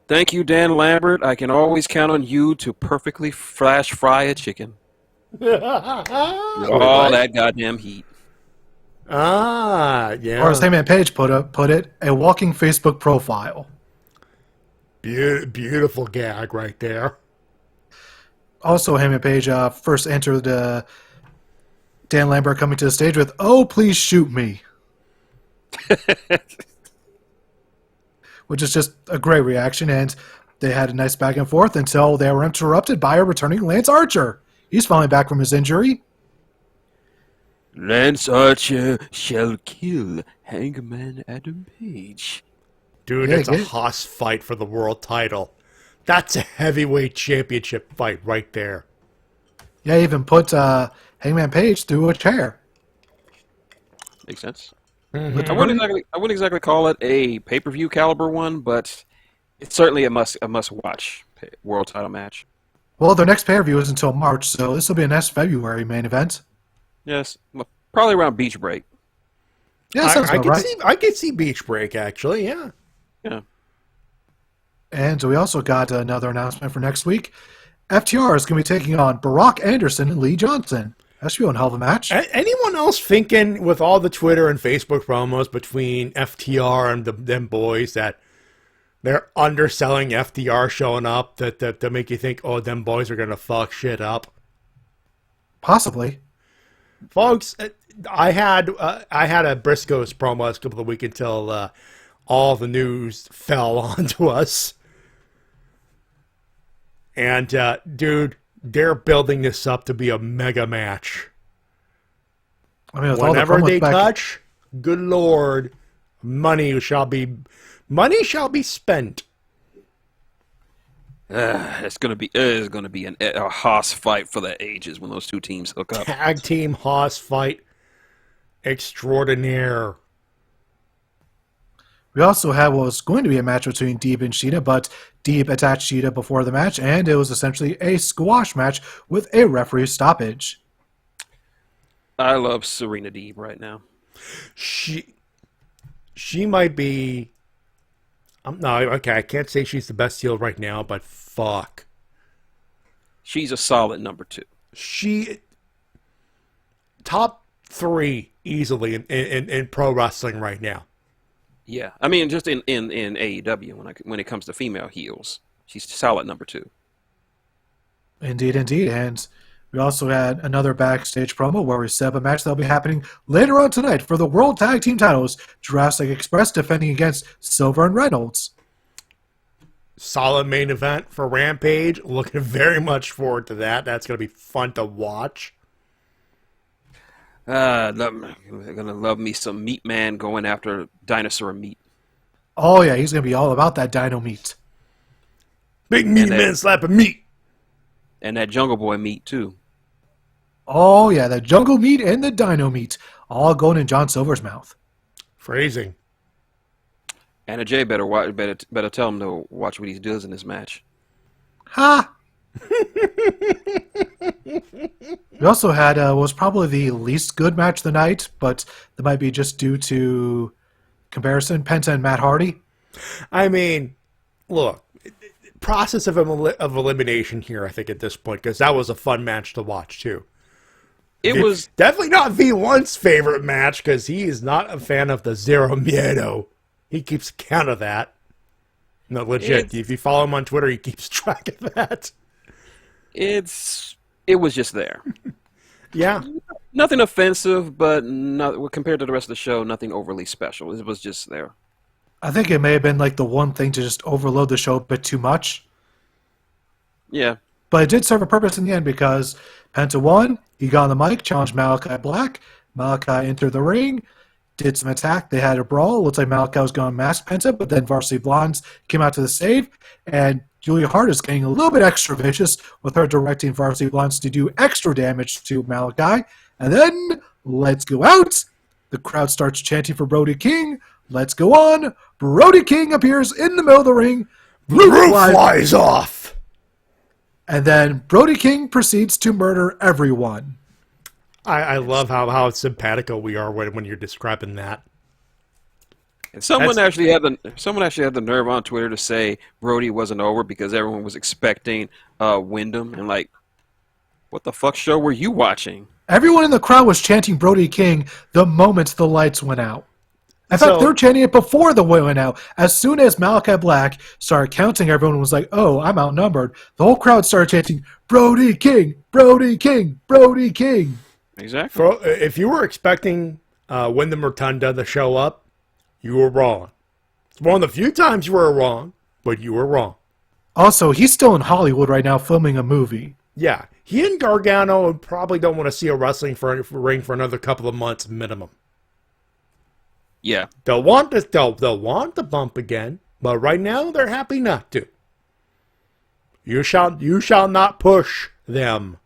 Thank you, Dan Lambert. I can always count on you to perfectly flash fry a chicken. All that goddamn heat. Ah, yeah. Or as Hangman Page put it, a walking Facebook profile. Beautiful gag right there. Also, Hangman Page first entered Dan Lambert coming to the stage with, "Oh, please shoot me." Which is just a great reaction, and they had a nice back and forth until they were interrupted by a returning Lance Archer. He's finally back from his injury. Lance Archer shall kill Hangman Adam Page. Dude, Yeah, it's a good. Haas fight for the world title. That's a heavyweight championship fight right there. Yeah, even put Hangman Page through a chair. Makes sense. Mm-hmm. I wouldn't exactly call it a pay-per-view caliber one, but it's certainly a must-watch world title match. Well, their next pay-per-view is until March, so this will be a next February main event. Yes, probably around Beach Break. Yeah, sounds about right. I could see Beach Break, actually, yeah. Yeah. And we also got another announcement for next week. FTR is going to be taking on Barack Anderson and Lee Johnson. That should be one hell of a match. Anyone else thinking with all the Twitter and Facebook promos between FTR and them boys that they're underselling FTR showing up that make you think, oh, them boys are going to fuck shit up? Possibly. Folks, I had a Briscoes promo last couple of weeks until all the news fell onto us. And, dude, they're building this up to be a mega match. I mean, with Whenever all the they promos back, touch, good Lord, money shall be spent. It's gonna be a Haas fight for the ages when those two teams hook up. Tag team Haas fight extraordinaire. we also had what was going to be a match between Deeb and Sheeta, but Deeb attacked Sheeta before the match, and it was essentially a squash match with a referee stoppage. I love Serena Deeb right now. She might be No, okay, I can't say she's the best heel right now, but fuck. She's a solid number 2. She top 3 easily in pro wrestling right now. Yeah, I mean, just in AEW when it comes to female heels, she's a solid number 2. Indeed, indeed. And we also had another backstage promo where we set up a match that will be happening later on tonight for the World Tag Team titles. Jurassic Express defending against Silver and Reynolds. Solid main event for Rampage. Looking very much forward to that. That's going to be fun to watch. Gonna love me some Meat Man going after dinosaur meat. Oh, yeah, he's going to be all about that dino meat. Big meat man slapping meat. And that Jungle Boy meat, too. Oh, yeah, the jungle meat and the dino meat all going in John Silver's mouth. Phrasing. Anna Jay better tell him to watch what he does in this match. Ha! We also had what was probably the least good match of the night, but that might be just due to comparison, Penta and Matt Hardy. I mean, look, process of elimination here, I think, at this point, because that was a fun match to watch, too. It was definitely not V1's favorite match, because he is not a fan of the Zero Miedo. He keeps count of that. No, legit. If you follow him on Twitter, he keeps track of that. It was just there. Yeah. Nothing offensive, but not, compared to the rest of the show, nothing overly special. It was just there. I think it may have been like the one thing to just overload the show a bit too much. Yeah. But it did serve a purpose in the end because Penta won. He got on the mic, challenged Malachi Black. Malachi entered the ring, did some attack. They had a brawl. Looks like Malachi was going to mask Penta, but then Varsity Blondes came out to the save. And Julia Hart is getting a little bit extra vicious with her directing Varsity Blondes to do extra damage to Malachi. And then, let's go out. The crowd starts chanting for Brody King. Let's go on. Brody King appears in the middle of the ring. Roof flies off. And then Brody King proceeds to murder everyone. I love how simpatico we are when you're describing that. And someone actually had the nerve on Twitter to say Brody wasn't over because everyone was expecting Wyndham, and like, what the fuck show were you watching? Everyone in the crowd was chanting Brody King the moment the lights went out. In fact, they were chanting it before the light went out. As soon as Malachi Black started counting, everyone was like, oh, I'm outnumbered. The whole crowd started chanting, Brody King, Brody King, Brody King. Exactly. If you were expecting Wyndham Rotunda to show up, you were wrong. It's one of the few times you were wrong, but you were wrong. Also, he's still in Hollywood right now filming a movie. Yeah. He and Gargano probably don't want to see a wrestling ring for another couple of months minimum. Yeah. They'll want the bump again, but right now they're happy not to. You shall not push them.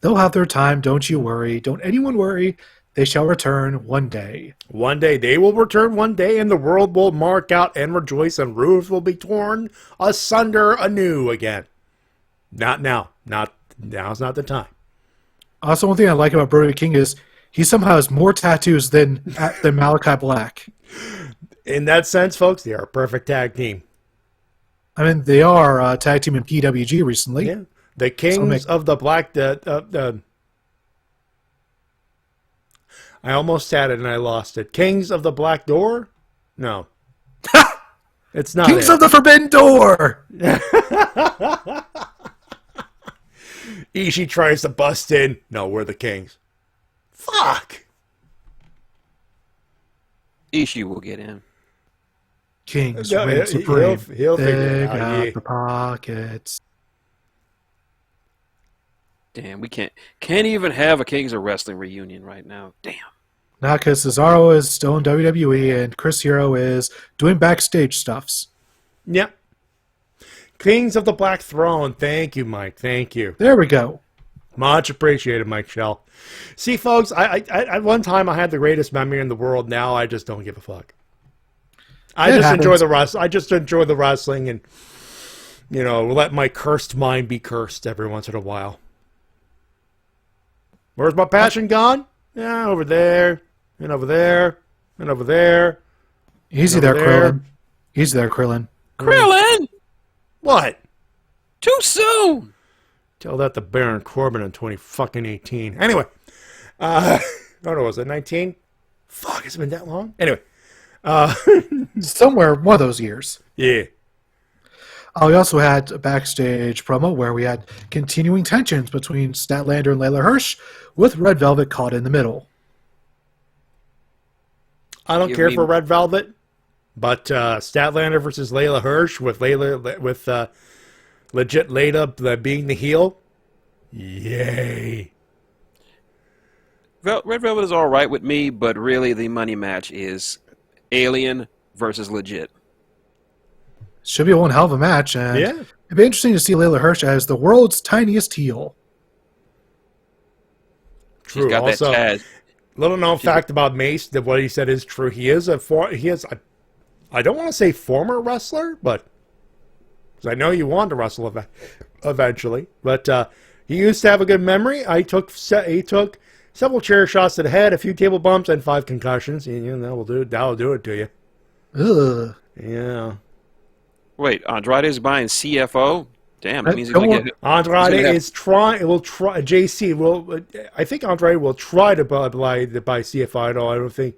They'll have their time, don't you worry. Don't anyone worry. They shall return one day. One day. They will return one day, and the world will mark out and rejoice, and roofs will be torn asunder anew again. Not now. Now's not the time. Also, one thing I like about Brody King is he somehow has more tattoos than Malachi Black. In that sense, folks, they are a perfect tag team. I mean, they are a tag team in PWG recently. Yeah. The Kings of the Black... I almost had it and I lost it. Kings of the Black Door? No. It's not Kings of the Forbidden Door! Ishii tries to bust in. No, we're the Kings. Fuck! Ishii will get in. Kings reign supreme. He'll figure they it out. got Yeah. the pockets. Damn, we can't even have a Kings of Wrestling reunion right now. Damn. Not because Cesaro is still in WWE and Chris Hero is doing backstage stuffs. Yep. Kings of the Black Throne. Thank you, Mike. Thank you. There we go. Much appreciated, Mike Shell. See, folks, I at one time I had the greatest memory in the world. Now I just don't give a fuck. I just enjoy the wrestling and, let my cursed mind be cursed every once in a while. Where's my passion gone? Yeah, over there, and over there, and over there. Easy there, Krillin. He's there, Krillin. Krillin! What? Too soon! Tell that to Baron Corbin in 2018. Anyway. What was it, 19? Fuck, it's been that long? Anyway. Somewhere, one of those years. Yeah. We also had a backstage promo where we had continuing tensions between Statlander and Layla Hirsch, with Red Velvet caught in the middle. I don't care for Red Velvet, but Statlander versus Layla Hirsch with legit Layla being the heel. Yay. Red Velvet is all right with me, but really the money match is Alien versus Legit. Should be one hell of a match, and yeah. It'd be interesting to see Layla Hirsch as the world's tiniest heel. True. She's got also, that Taz. Little known fact about Mace that what he said is true. He is I don't want to say former wrestler, but because I know you wanted to wrestle eventually, but he used to have a good memory. He took several chair shots to the head, a few table bumps, and 5 concussions. And that'll do it to you. Ugh. Yeah. Wait, Andrade's buying CFO? Damn, that means he's going to get... Andrade is trying. JC will. I think Andrade will try to buy CFO. I don't think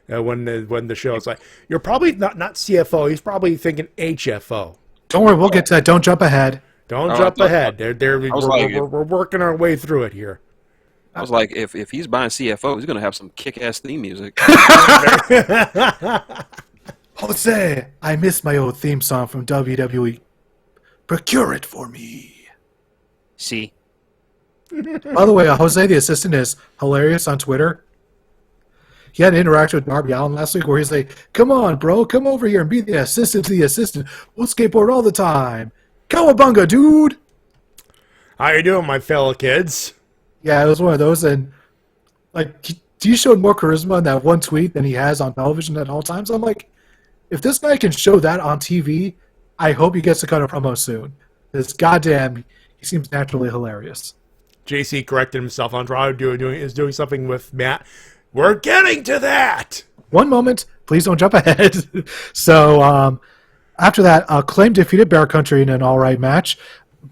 when the show is like, you're probably not CFO. He's probably thinking HFO. Don't worry, we'll get to that. Don't jump ahead. Don't jump ahead. We're working our way through it here. I was like, if he's buying CFO, he's going to have some kick-ass theme music. Jose, I miss my old theme song from WWE. Procure it for me. See? By the way, Jose, the assistant, is hilarious on Twitter. He had an interaction with Darby Allin last week where he's like, come on, bro, come over here and be the assistant to the assistant. We'll skateboard all the time. Cowabunga, dude! How you doing, my fellow kids? Yeah, it was one of those, and like he showed more charisma in that one tweet than he has on television at all times. I'm like, if this guy can show that on TV, I hope he gets to cut a promo soon. Because goddamn, he seems naturally hilarious. JC corrected himself. Andrade is doing something with Matt. We're getting to that! One moment. Please don't jump ahead. So, after that, Acclaim defeated Bear Country in an all-right match.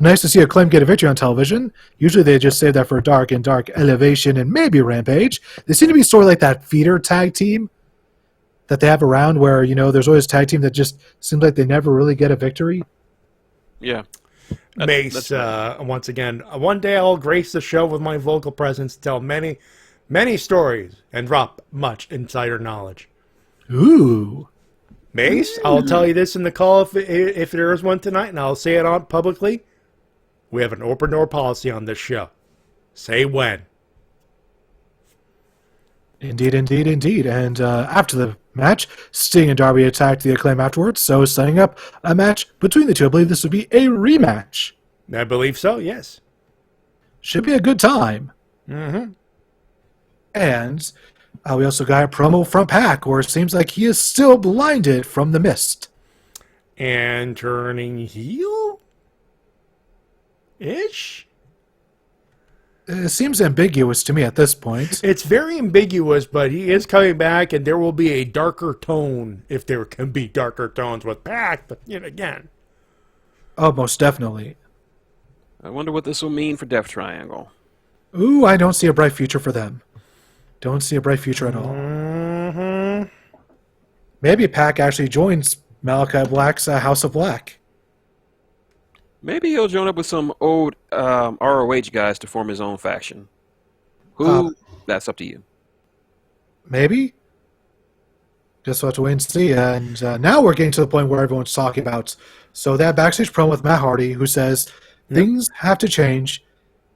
Nice to see Acclaim get a victory on television. Usually they just save that for Dark and Dark Elevation and maybe Rampage. They seem to be sort of like that feeder tag team that they have around where, there's always a tag team that just seems like they never really get a victory. Yeah. Mace, once again, one day I'll grace the show with my vocal presence, tell many, many stories, and drop much insider knowledge. Ooh. Mace, I'll tell you this in the call if there is one tonight, and I'll say it on publicly. We have an open door policy on this show. Say when. Indeed. And after the match, Sting and Darby attacked the Acclaim afterwards, so setting up a match between the two. I believe this would be a rematch. I believe so, yes. Should be a good time. Mm-hmm. And we also got a promo from Pac, where it seems like he is still blinded from the mist. And turning heel? Ish? It seems ambiguous to me at this point. It's very ambiguous, but he is coming back, and there will be a darker tone, if there can be darker tones with Pac, but yet again. Oh, most definitely. I wonder what this will mean for Death Triangle. Ooh, I don't see a bright future for them. Don't see a bright future at all. Mm-hmm. Maybe Pac actually joins Malachi Black's House of Black. Maybe he'll join up with some old ROH guys to form his own faction. Who? That's up to you. Maybe. Just have to wait and see. And now we're getting to the point where everyone's talking about. So that backstage promo with Matt Hardy, who says things have to change.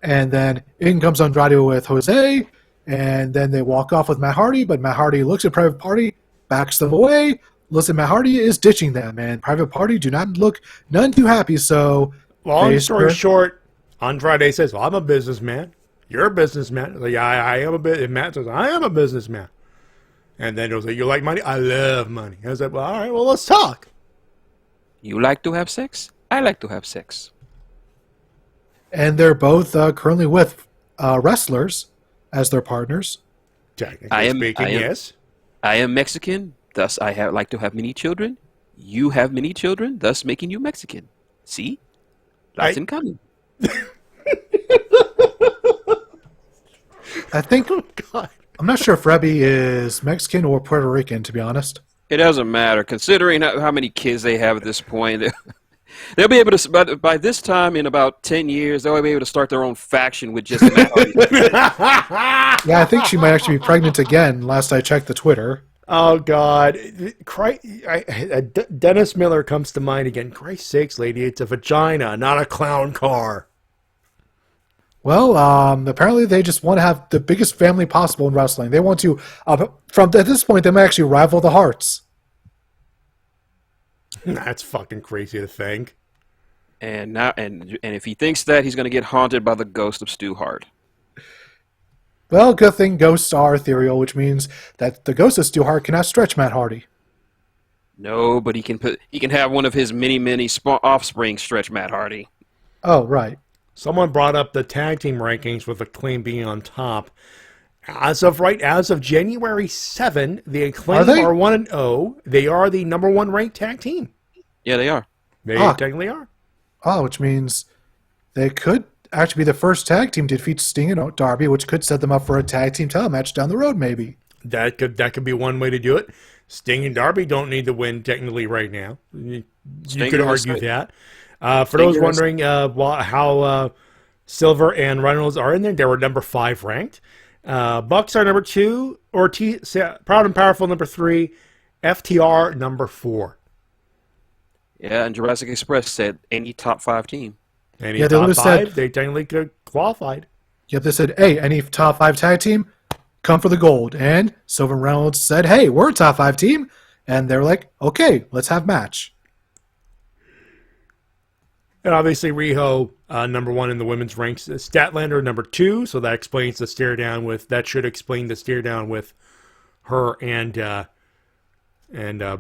And then in comes Andrade with Jose. And then they walk off with Matt Hardy. But Matt Hardy looks at Private Party, backs them away. Listen, Matt Hardy is ditching them, and Private Party do not look none too happy, so... Long story short, Andrade says, well, I'm a businessman. You're a businessman. Like, I am a businessman. Matt says, I am a businessman. And then he'll say, you like money? I love money. I was like, well, all right, well, let's talk. You like to have sex? I like to have sex. And they're both currently with wrestlers as their partners. Technically speaking, yes. I am Mexican. Thus, I like to have many children. You have many children, thus making you Mexican. See? Lots in common. I think. I'm not sure if Rebby is Mexican or Puerto Rican, to be honest. It doesn't matter, considering how many kids they have at this point. They'll be able to, by this time, in about 10 years, they'll be able to start their own faction with just Matt Hardy. Yeah, I think she might actually be pregnant again, last I checked the Twitter. Oh, God. Dennis Miller comes to mind again. Christ's sakes, lady, it's a vagina, not a clown car. Well, apparently they just want to have the biggest family possible in wrestling. They want to, at this point, they might actually rival the Hearts. That's fucking crazy to think. And if he thinks that, he's going to get haunted by the ghost of Stu Hart. Well, good thing ghosts are ethereal, which means that the ghost of Stu Hart cannot stretch Matt Hardy. No, but he can have one of his many offspring stretch Matt Hardy. Oh, right. Someone brought up the tag team rankings with Acclaim being on top. As of January 7, the Acclaim are 1-0. They are the number 1 ranked tag team. Yeah, they are. They technically are. Oh, which means they could actually be the first tag team to defeat Sting and Darby, which could set them up for a tag team title match down the road, maybe. That could be one way to do it. Sting and Darby don't need to win technically right now. You could argue that. For those wondering how Silver and Reynolds are in there, they were number 5 ranked. Bucks are number 2, Proud and Powerful number 3, FTR number 4. Yeah, and Jurassic Express said any top 5 team. Any top 5, they technically could qualified. Yep, they said, hey, any top 5 tag team, come for the gold. And Silver and Reynolds said, hey, we're a top 5 team. And they're like, okay, let's have match. And obviously Riho, number 1 in the women's ranks. Statlander, number 2. So that explains the stare down with, that should explain the stare down with her and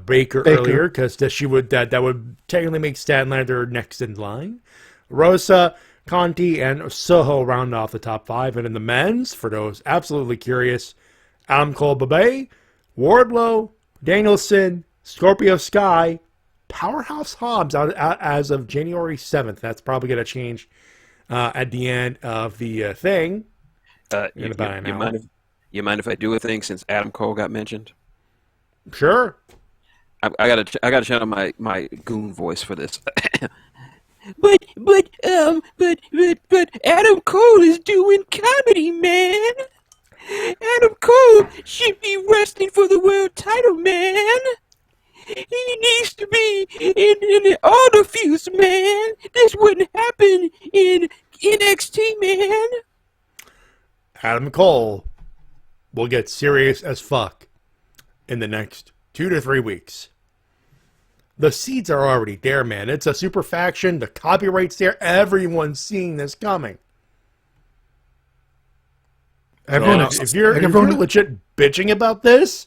Baker earlier, because that would technically make Statlander next in line. Rosa, Conti, and Soho round off the top 5. And in the men's, for those absolutely curious, Adam Cole, Babay, Wardlow, Danielson, Scorpio Sky, Powerhouse Hobbs as of January 7th. That's probably going to change at the end of the thing. You mind if I do a thing since Adam Cole got mentioned? Sure. I gotta channel my goon voice for this. But Adam Cole is doing comedy, man. Adam Cole should be wrestling for the world title, man. He needs to be in all the feuds, man. This wouldn't happen in NXT, man. Adam Cole will get serious as fuck in the next 2 to 3 weeks. The seeds are already there, man. It's a super faction. The copyright's there. Everyone's seeing this coming. If you're legit bitching about this,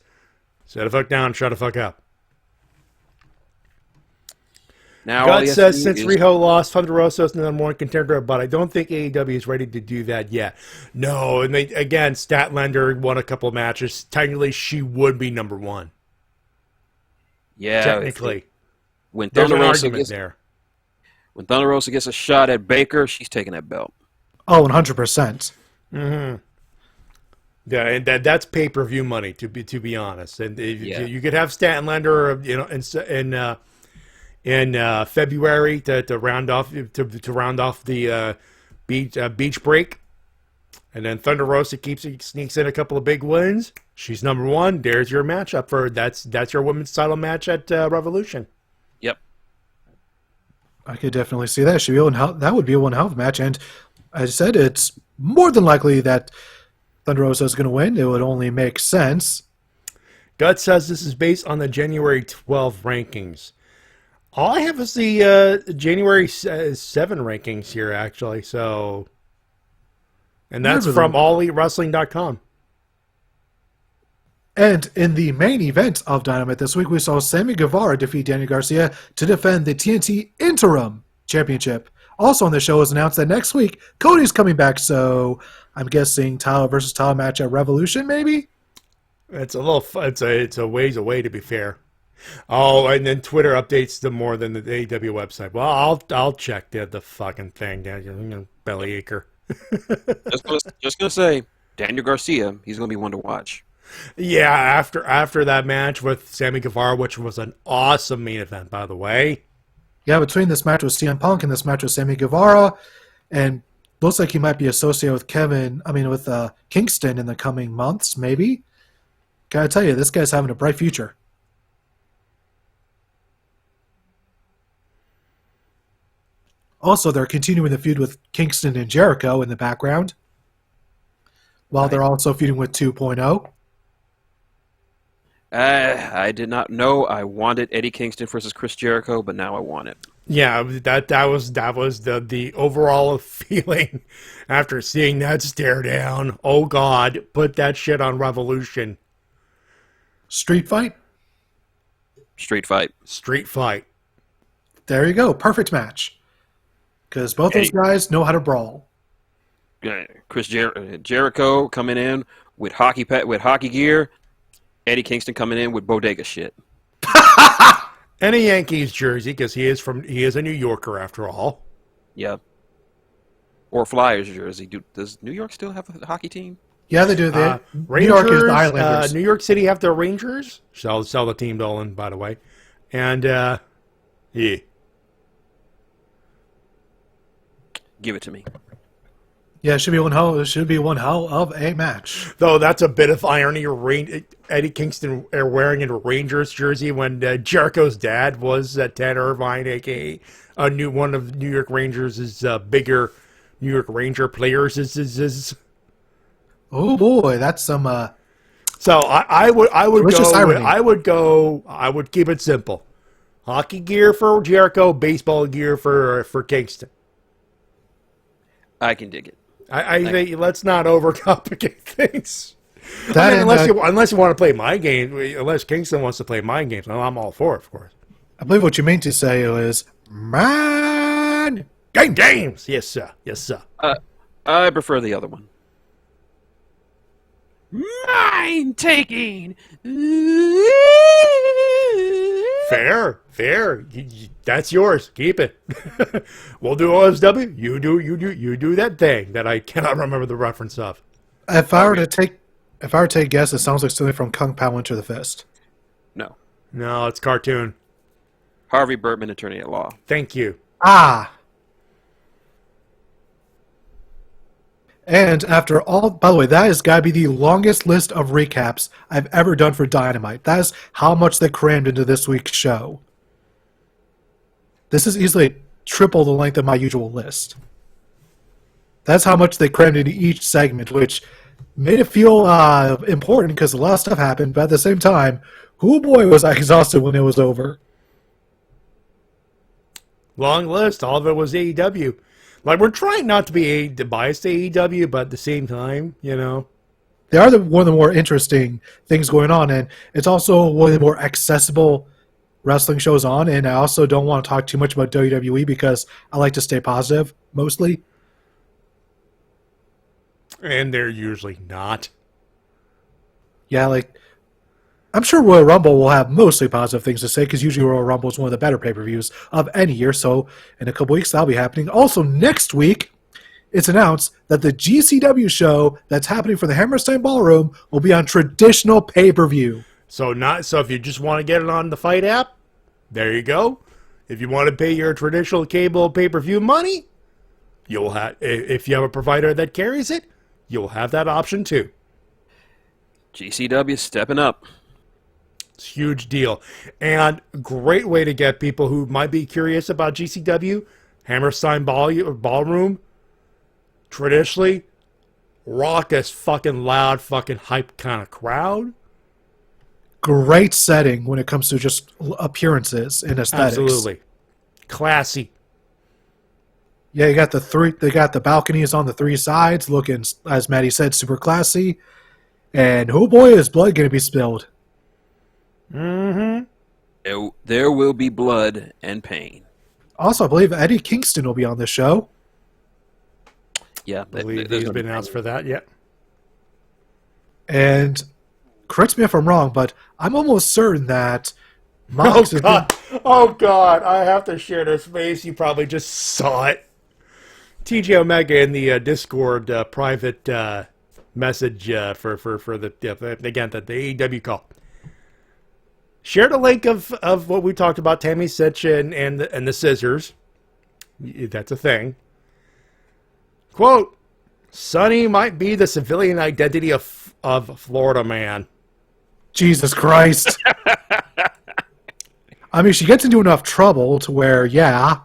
sit the fuck down, shut the fuck up. Now, God says since Riho lost, Thunder Rosa is the number 1 contender, but I don't think AEW is ready to do that yet. No, and Statlander won a couple of matches. Technically, she would be number 1. Yeah, technically. When there's Thunder an Rosa argument there. When Thunder Rosa gets a shot at Baker, she's taking that belt. Oh, 100%. Mm-hmm. Yeah, and that's pay-per-view money, to be honest. And you could have Statlander, in February to round off the beach break, and then Thunder Rosa sneaks in a couple of big wins. She's number 1. There's your matchup for that's your women's title match at Revolution. Yep, I could definitely see that. That would be a one hell of a match, and as I said, it's more than likely that Thunder Rosa is going to win. It would only make sense. Gut says this is based on the January 12 rankings. All I have is the January 7 rankings here, actually. So, and that's from AllEliteWrestling.com. And in the main event of Dynamite this week, we saw Sammy Guevara defeat Danny Garcia to defend the TNT Interim Championship. Also on the show is announced that next week, Cody's coming back, so I'm guessing title versus title match at Revolution, maybe? It's a ways away, to be fair. Oh, and then Twitter updates them more than the AEW website. Well, I'll check the fucking thing down. Belly acher. Just gonna say, Daniel Garcia, he's gonna be one to watch. Yeah, after that match with Sammy Guevara, which was an awesome main event, by the way. Yeah, between this match with CM Punk and this match with Sammy Guevara, and looks like he might be associated with Kingston in the coming months, maybe. Gotta tell you, this guy's having a bright future. Also, they're continuing the feud with Kingston and Jericho in the background, while they're also feuding with 2.0. I did not know I wanted Eddie Kingston versus Chris Jericho, but now I want it. Yeah, that was the overall feeling after seeing that stare down. Oh God, put that shit on Revolution. Street fight? Street fight. Street fight. There you go. Perfect match. Because both those guys know how to brawl. Chris Jericho coming in with hockey gear. Eddie Kingston coming in with bodega shit. And a Yankees jersey, because he is a New Yorker after all. Yeah. Or Flyers jersey. Does New York still have a hockey team? Yeah, they do. New Rangers, York is the Islanders. New York City have their Rangers. Sell the team, Dolan, by the way. And yeah. Give it to me. Yeah, it should be one hell of a match. Though that's a bit of irony. Eddie Kingston wearing a Rangers jersey when Jericho's dad was Ted Irvine, aka one of New York Rangers' bigger New York Ranger players. Is. Oh boy, that's some. So I would keep it simple. Hockey gear for Jericho, baseball gear for Kingston. I can dig it. I think let's not overcomplicate things. Unless you want to play my game, unless Kingston wants to play my games, I'm all for it, of course. I believe what you meant to say is, man, games. Yes, sir. Yes, sir. I prefer the other one. Mind taking. Fair. That's yours. Keep it. We'll do OSW. You do that thing that I cannot remember the reference of. If I were to take a guess, it sounds like something from Kung Pao Enter the Fist. No, it's cartoon. Harvey Birdman, attorney at law. Thank you. And after all, by the way, that has got to be the longest list of recaps I've ever done for Dynamite. That is how much they crammed into this week's show. This is easily triple the length of my usual list. That's how much they crammed into each segment, which made it feel important because a lot of stuff happened, but at the same time, oh boy, was I exhausted when it was over. Long list. All of it was AEW. Like, we're trying not to be biased to AEW, but at the same time, They are one of the more interesting things going on, and it's also one of the more accessible wrestling shows on, and I also don't want to talk too much about WWE because I like to stay positive, mostly. And they're usually not. Yeah, I'm sure Royal Rumble will have mostly positive things to say because usually Royal Rumble is one of the better pay-per-views of any year, so in a couple weeks that'll be happening. Also, next week, it's announced that the GCW show that's happening for the Hammerstein Ballroom will be on traditional pay-per-view. So if you just want to get it on the Fight app, there you go. If you want to pay your traditional cable pay-per-view money, you'll have. If you have a provider that carries it, you'll have that option too. GCW stepping up. It's a huge deal. And great way to get people who might be curious about GCW, Hammerstein Ballroom, traditionally, raucous, fucking loud, fucking hype kind of crowd. Great setting when it comes to just appearances and aesthetics. Absolutely. Classy. Yeah, they got the balconies on the three sides, looking, as Matty said, super classy. And oh boy, is blood going to be spilled. Mm-hmm. There will be blood and pain. Also, I believe Eddie Kingston will be on the show. Yeah, I believe he's been announced for that, yeah. And correct me if I'm wrong, but I'm almost certain that Mox Oh God! Oh God! I have to share this face. You probably just saw it. TJ Omega in the Discord private message for the again the AEW call. Shared a link of what we talked about, Tammy Sitch and the scissors. That's a thing. Quote: Sonny might be the civilian identity of Florida man. Jesus Christ. I mean, she gets into enough trouble to where, yeah.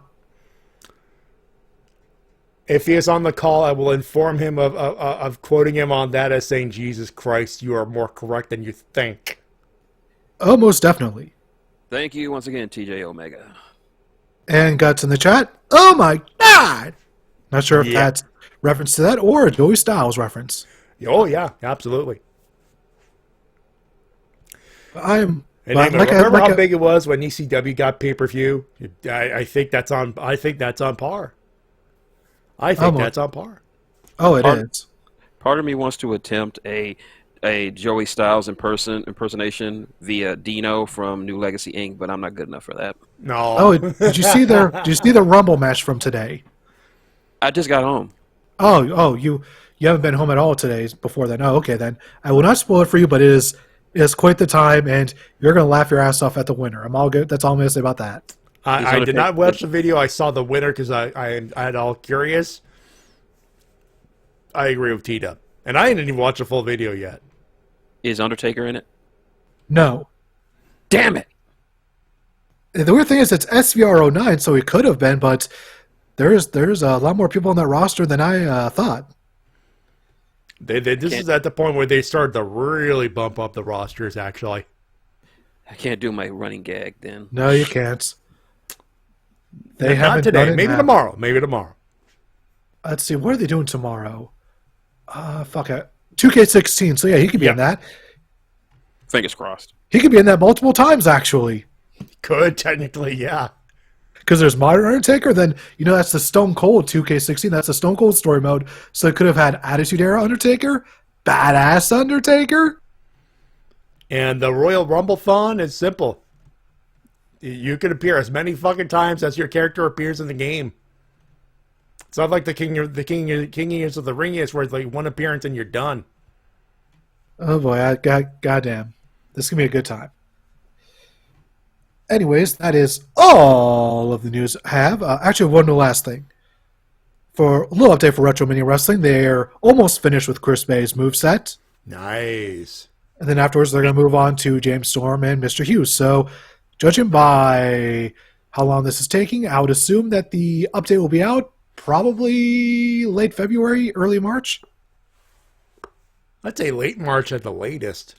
If he is on the call, I will inform him of quoting him on that as saying, Jesus Christ, you are more correct than you think. Oh, most definitely. Thank you once again, TJ Omega. And Guts in the chat. Oh my God! Not sure if that's reference to that or a Joey Styles reference. Oh, yeah, absolutely. Remember how big it was when ECW got pay-per-view? I think that's on. I think that's on par. That's on par. Oh, it is. Part of me wants to attempt a Joey Styles impersonation via Dino from New Legacy Inc., but I'm not good enough for that. No. Oh, did you see the Rumble match from today? I just got home. Oh, you haven't been home at all today before then. Oh, okay then. I will not spoil it for you, but it is quite the time, and you're gonna laugh your ass off at the winner. I'm all good. That's all I'm gonna say about that. I did not watch the video. I saw the winner because I had all curious. I agree with T-Dub. And I didn't even watch the full video yet. Is Undertaker in it? No. Damn it! The weird thing is it's SVR09, so he could have been, but there's a lot more people on that roster than I thought. This is at the point where they started to really bump up the rosters, actually. I can't do my running gag then. No, you can't. They haven't not today. Maybe tomorrow. Maybe tomorrow. Let's see. What are they doing tomorrow? Fuck it. 2K16. So yeah, he could be in that. Fingers crossed. He could be in that multiple times, actually. Could technically, yeah. Because there's Modern Undertaker, then that's the Stone Cold 2K16. That's the Stone Cold story mode. So it could have had Attitude Era Undertaker, Badass Undertaker, and the Royal Rumble-thon is simple. You can appear as many fucking times as your character appears in the game. It's not like the King of the Ring is where it's like one appearance and you're done. Oh boy, goddamn. This is going to be a good time. Anyways, that is all of the news I have. Actually, one last thing. For a little update for Retro Mini Wrestling, they're almost finished with Chris Bay's moveset. Nice. And then afterwards, they're going to move on to James Storm and Mr. Hughes. So, judging by how long this is taking, I would assume that the update will be out probably late February, early March. I'd say late March at the latest.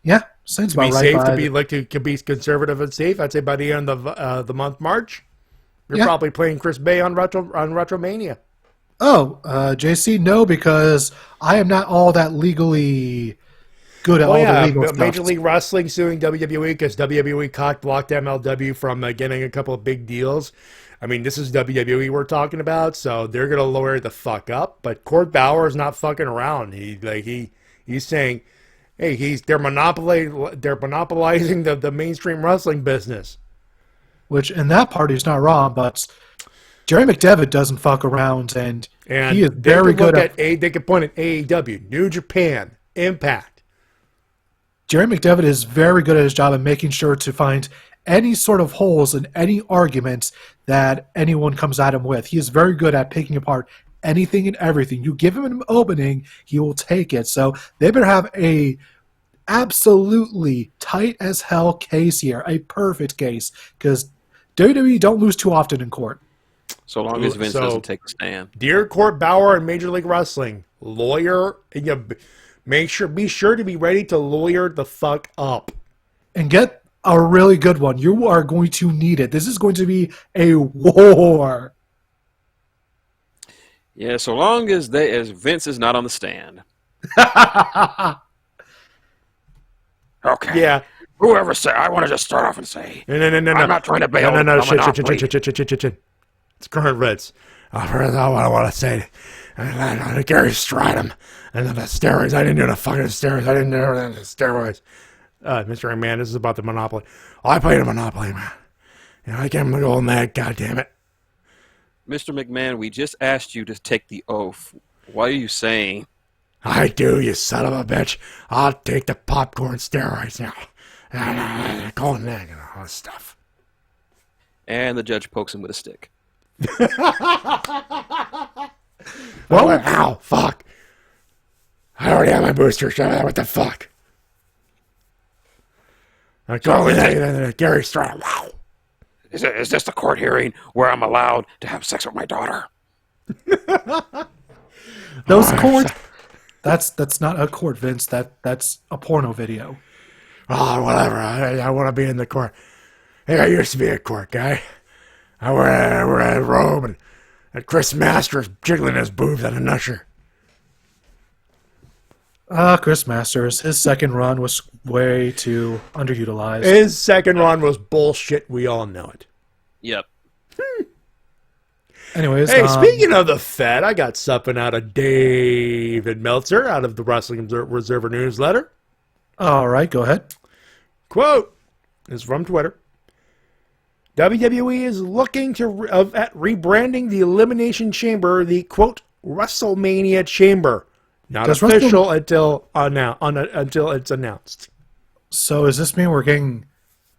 Yeah, sounds about right. To be conservative and safe, I'd say by the end of the month March, you're probably playing Chris Bay on Retromania. Oh, JC, no, because I am not all that legally good at all the legal stuff. Major League Wrestling suing WWE because WWE blocked MLW from getting a couple of big deals. I mean, this is WWE we're talking about, so they're gonna lawyer the fuck up. But Court Bauer is not fucking around. He's saying, hey, they're monopolizing the mainstream wrestling business. Which in that part he's not wrong, but Jerry McDevitt doesn't fuck around, and he is very good at. They can point at AEW, New Japan, Impact. Jerry McDevitt is very good at his job at making sure to find any sort of holes in any arguments that anyone comes at him with. He is very good at picking apart anything and everything. You give him an opening, he will take it. So they better have a absolutely tight as hell case here, a perfect case, because WWE don't lose too often in court. So long as Vince doesn't take a stand. Dear Court Bauer and Major League Wrestling, lawyer, be sure to be ready to lawyer the fuck up. And get a really good one. You are going to need it. This is going to be a war. Yeah, so long as Vince is not on the stand. Okay. Yeah. Whoever say, I want to just start off and say, no. I'm not trying to bail. No. Shit. It's current Ritz. First of all, I want to say, Gary Stridham and the steroids. I didn't do the fucking steroids. I didn't do the steroids. Mr. Hangman, this is about the Monopoly. I played a Monopoly, man. I can't go on that, goddammit. Mr. McMahon, we just asked you to take the oath. What are you saying? I do, you son of a bitch. I'll take the popcorn steroids now. Going that and all this stuff. And the judge pokes him with a stick. Well, ow, fuck. I already have my booster shot. What the fuck? I'm going with Gary Stroud. Wow. Is this the court hearing where I'm allowed to have sex with my daughter? Those courts. That's not a court, Vince. That's a porno video. Oh, whatever. I want to be in the court. Hey, I used to be a court guy. I wear a robe and Chris Masters jiggling his boobs at an usher. Chris Masters, his second run was way too underutilized. His second run was bullshit. We all know it. Yep. Anyways, hey, speaking of the Fed, I got something out of David Meltzer out of the Wrestling Observer newsletter. All right, go ahead. Quote, this is from Twitter. WWE is looking at rebranding the Elimination Chamber the, quote, WrestleMania Chamber. Not official until it's announced. So does this mean we're getting...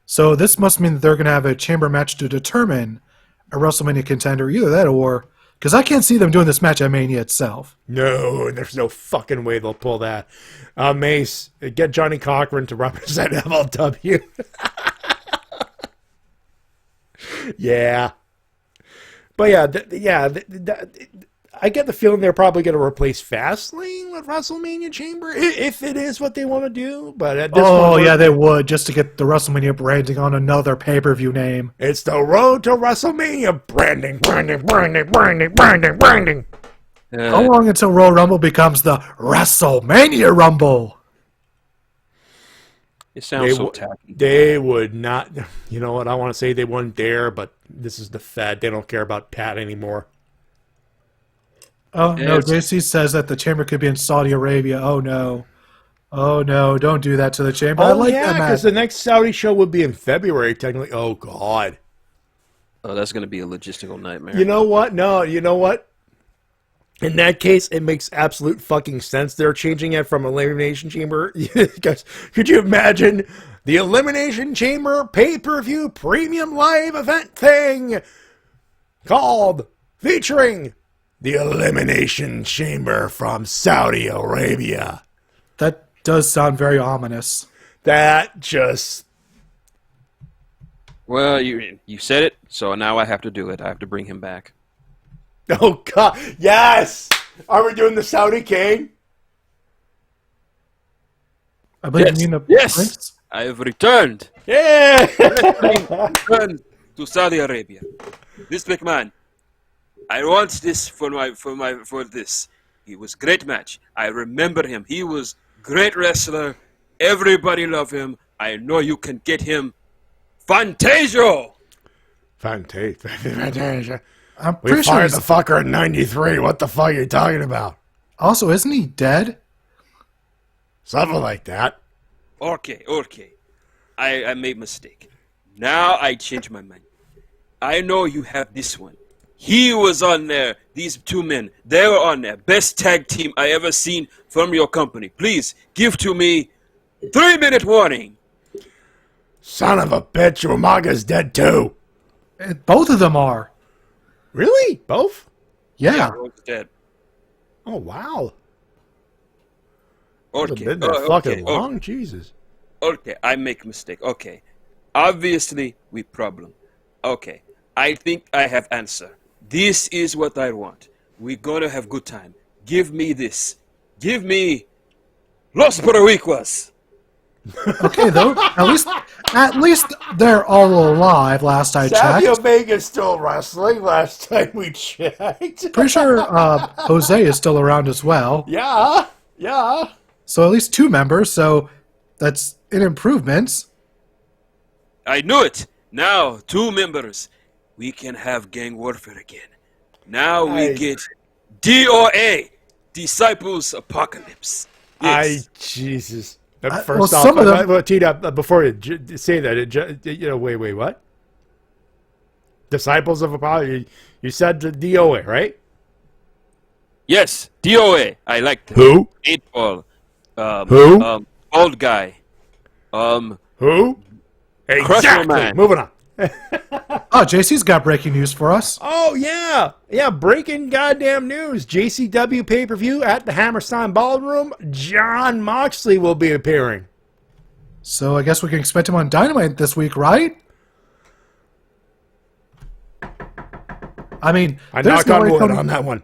So this must mean that they're going to have a chamber match to determine a WrestleMania contender. Either that or... Because I can't see them doing this match at Mania itself. No, there's no fucking way they'll pull that. Mace, get Johnny Cochran to represent MLW. Yeah. But I get the feeling they're probably going to replace Fastlane with WrestleMania Chamber, if it is what they want to do. But at this point, they would, just to get the WrestleMania branding on another pay-per-view name. It's the road to WrestleMania branding. How long until Royal Rumble becomes the WrestleMania Rumble? It sounds so tacky. They would not. You know what? I want to say they wouldn't dare, but this is the Fed. They don't care about Pat anymore. Oh, no. JC says that the chamber could be in Saudi Arabia. Oh, no. Oh, no. Don't do that to the chamber. I like that match. Because the next Saudi show would be in February, technically. Oh, God. Oh, that's going to be a logistical nightmare. You know what? No, you know what? In that case, it makes absolute fucking sense. They're changing it from Elimination Chamber. Could you imagine the Elimination Chamber pay-per-view premium live event thing featuring the Elimination Chamber from Saudi Arabia? That does sound very ominous. That just... Well, you said it, so now I have to do it. I have to bring him back. Oh, God. Yes! Are we doing the Saudi King? I believe you mean the Prince? I have returned. Yeah! Returned to Saudi Arabia. This McMahon, I want this for this. He was great match. I remember him. He was great wrestler. Everybody love him. I know you can get him. Fantasio! Fantasia. I'm pretty sure fired the fucker in 93. What the fuck are you talking about? Also, isn't he dead? Something like that. Okay. I made mistake. Now I change my mind. I know you have this one. He was on there. These two men, they were on there. Best tag team I ever seen from your company. Please, give to me 3-minute warning. Son of a bitch, Umaga's dead too. Both of them are. Really? Both? Yeah. Both dead. Oh, wow. Okay. Been that fucking long? Jesus. Okay, I make mistake. Okay. Obviously, we problem. Okay. I think I have answer. This is what I want. We're gonna have good time. Give me this. Give me Los Paraguas. Okay, though. At least they're all alive. Last I Savio checked. Vega's still wrestling. Last time we checked. Pretty sure Jose is still around as well. Yeah. So at least 2 members. So that's an improvement. I knew it. Now 2 members. We can have gang warfare again. Now we get DOA, Disciples Apocalypse. Yes. Jesus. First off, some of them. T-Dub, before you say that, wait, what? Disciples of Apollo. You said the DOA, right? Yes, DOA. I like that. Who? 8-ball. Who? Old guy. Who? Exactly. Man. Moving on. Oh, JC's got breaking news for us. Oh, yeah, breaking goddamn news. JCW pay-per-view at the Hammerstein Ballroom. Jon Moxley will be appearing. So I guess we can expect him on Dynamite this week, right? I mean, I knock on wood on that one.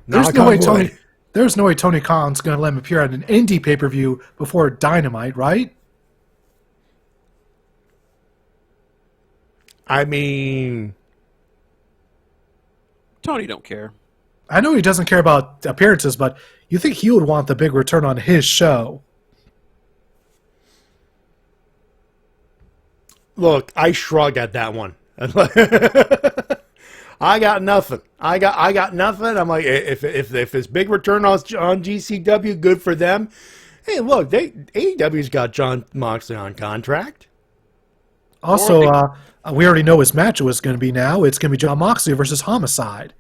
There's no way Tony Khan's going to let him appear at an indie pay-per-view before Dynamite, right? I mean, Tony don't care. I know he doesn't care about appearances, but you think he would want the big return on his show? look, I shrug at that one. I got nothing. I got nothing. I'm like, if it's big return on GCW, good for them. Hey, look, AEW's got Jon Moxley on contract. Also, we already know his match was going to be now. It's going to be Jon Moxley versus Homicide.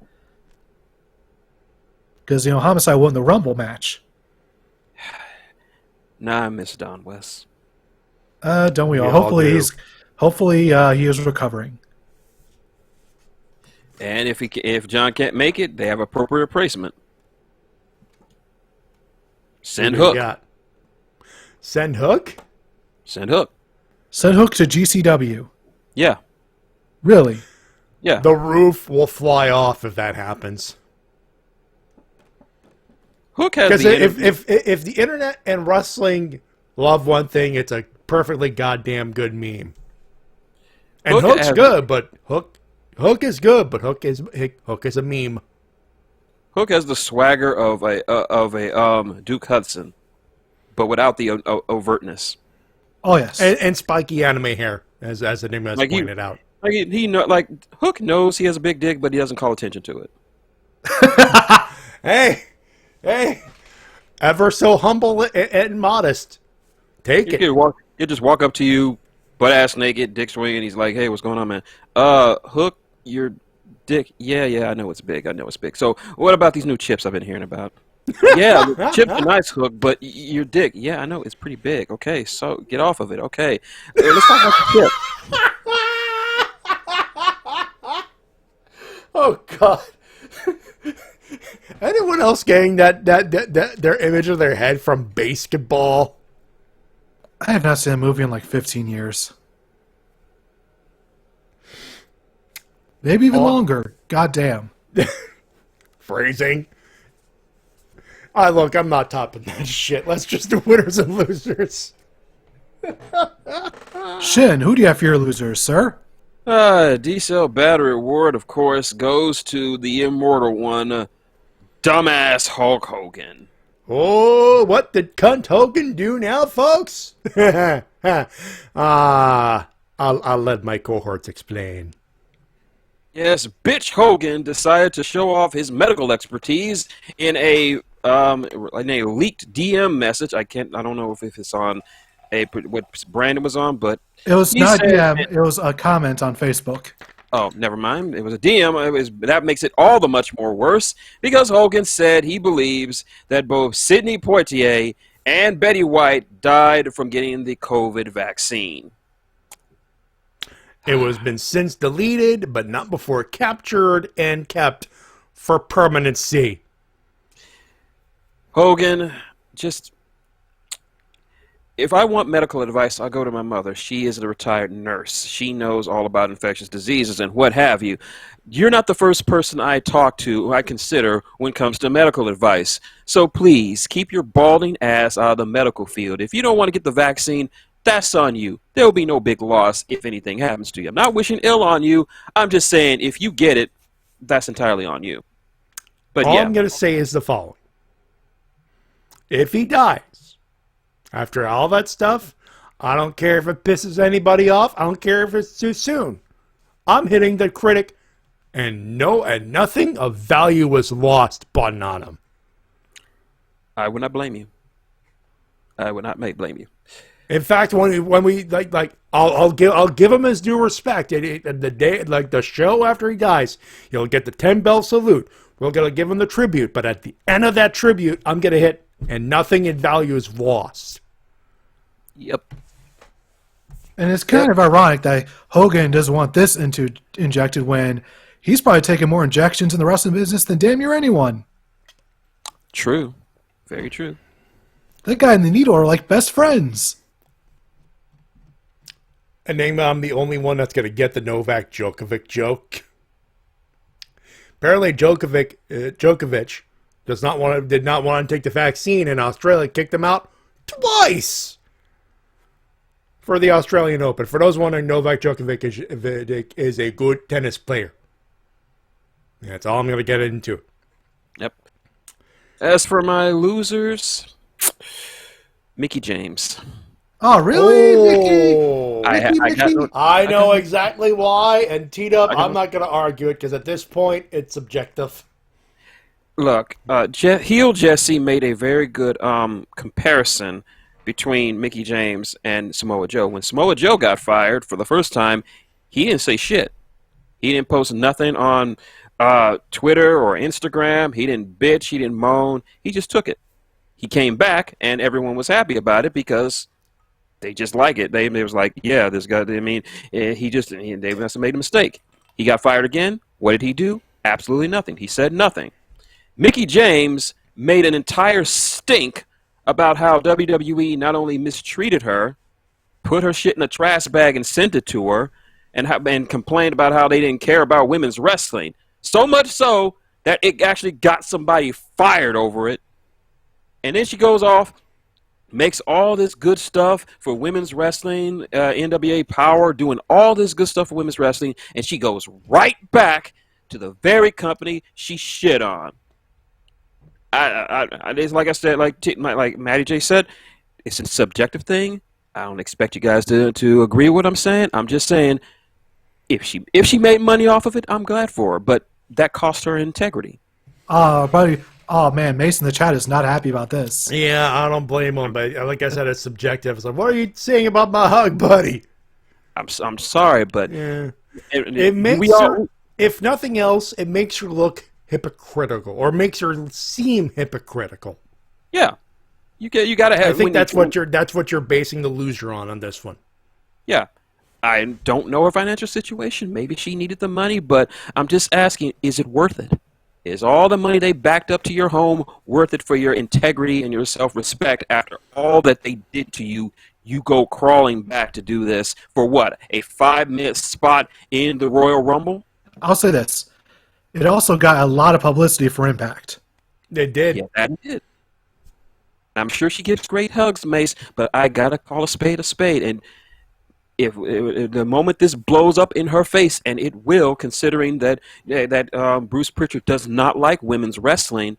Because, Homicide won the Rumble match. Nah, I miss Don West. Don't we all? Hopefully he is recovering. And if John can't make it, they have appropriate replacement. Send Hook. Send Hook? Send Hook. Send Hook to GCW. Yeah. Really? Yeah. The roof will fly off if that happens. Hook has Because the if the internet and wrestling love one thing, it's a perfectly goddamn good meme. And Hook's good, but Hook is good, but Hook is a meme. Hook has the swagger of a Duke Hudson, but without the overtness. Oh yes, and spiky anime hair, as the name has pointed out. Hook knows he has a big dick, but he doesn't call attention to it. Hey, ever so humble and modest. Take it. He'll just walk up to you, butt ass naked, dick swinging. He's like, "Hey, what's going on, man? Hook, your dick. Yeah, I know it's big. So, what about these new chips I've been hearing about? Yeah, the chips are nice, Hook, but your dick. Yeah, I know it's pretty big. Okay, so get off of it. Okay, let's talk about the chip. Oh God. Anyone else getting that their image of their head from basketball? I have not seen a movie in like 15 years. Maybe even longer. God damn. Phrasing. Look, I'm not topping that shit. Let's just do winners and losers. Shin, who do you have for your losers, sir? D-Cell Battery Award, of course, goes to the immortal one, dumbass Hulk Hogan. Oh, what did cunt Hogan do now, folks? I'll let my cohorts explain. Yes, bitch Hogan decided to show off his medical expertise in a leaked DM message. I don't know if it's on what Brandon was on, but it was not DM. It was a comment on Facebook. Oh, never mind. It was a DM. That makes it all the much more worse because Hogan said he believes that both Sidney Poitier and Betty White died from getting the COVID vaccine. It was been since deleted, but not before captured and kept for permanency. Hogan, if I want medical advice, I'll go to my mother. She is a retired nurse. She knows all about infectious diseases and what have you. You're not the first person I talk to who I consider when it comes to medical advice. So please, keep your balding ass out of the medical field. If you don't want to get the vaccine, that's on you. There will be no big loss if anything happens to you. I'm not wishing ill on you. I'm just saying if you get it, that's entirely on you. But all I'm going to say is the following. If he dies, after all that stuff, I don't care if it pisses anybody off. I don't care if it's too soon. I'm hitting the critic, and nothing of value was lost button on him. I would not blame you. I would not blame you. In fact, when we I'll give him his due respect. The day, like the show after he dies, he'll get the 10-bell salute. We're gonna give him the tribute, but at the end of that tribute, I'm gonna hit, and nothing in value is lost. Yep. And it's kind of ironic that Hogan doesn't want this injected when he's probably taking more injections in the wrestling business than damn near anyone. True. Very true. That guy and the Needle are like best friends. And name I'm the only one that's gonna get the Novak Djokovic joke. Apparently, Djokovic did not want to take the vaccine, and Australia kicked him out twice for the Australian Open. For those wondering, Novak Djokovic is a good tennis player. That's all I'm going to get into. Yep. As for my losers, Mickie James. Oh, really, Mickey? I know exactly why, and T-Dub, I'm not going to argue it, because at this point, it's subjective. Look, Heel Jesse made a very good comparison between Mickie James and Samoa Joe. When Samoa Joe got fired for the first time, he didn't say shit. He didn't post nothing on Twitter or Instagram. He didn't bitch. He didn't moan. He just took it. He came back, and everyone was happy about it because they just like it. They was like, yeah, this guy, they must have made a mistake. He got fired again. What did he do? Absolutely nothing. He said nothing. Mickie James made an entire stink about how WWE not only mistreated her, put her shit in a trash bag and sent it to her, and complained about how they didn't care about women's wrestling. So much so that it actually got somebody fired over it. And then she goes off, makes all this good stuff for women's wrestling, NWA Power, doing all this good stuff for women's wrestling, and she goes right back to the very company she shit on. It's like I said, like Matty J said, it's a subjective thing. I don't expect you guys to agree with what I'm saying. I'm just saying, if she made money off of it, I'm glad for her, but that cost her integrity. Buddy. Oh, man, Mason in the chat is not happy about this. Yeah, I don't blame him, but like I said, it's subjective. It's like, what are you saying about my hug, buddy? I'm sorry, but yeah. It makes her, if nothing else, it makes her look hypocritical, or makes her seem hypocritical. Yeah, you got to have. I think that's what you're basing the loser on this one. Yeah, I don't know her financial situation. Maybe she needed the money, but I'm just asking: is it worth it? Is all the money they backed up to your home worth it for your integrity and your self-respect after all that they did to you? You go crawling back to do this for what? A 5-minute spot in the Royal Rumble? I'll say this. It also got a lot of publicity for Impact. It did. Yeah, that did. I'm sure she gives great hugs, Mace, but I got to call a spade a spade. And if the moment this blows up in her face, and it will, considering that Bruce Pritchard does not like women's wrestling,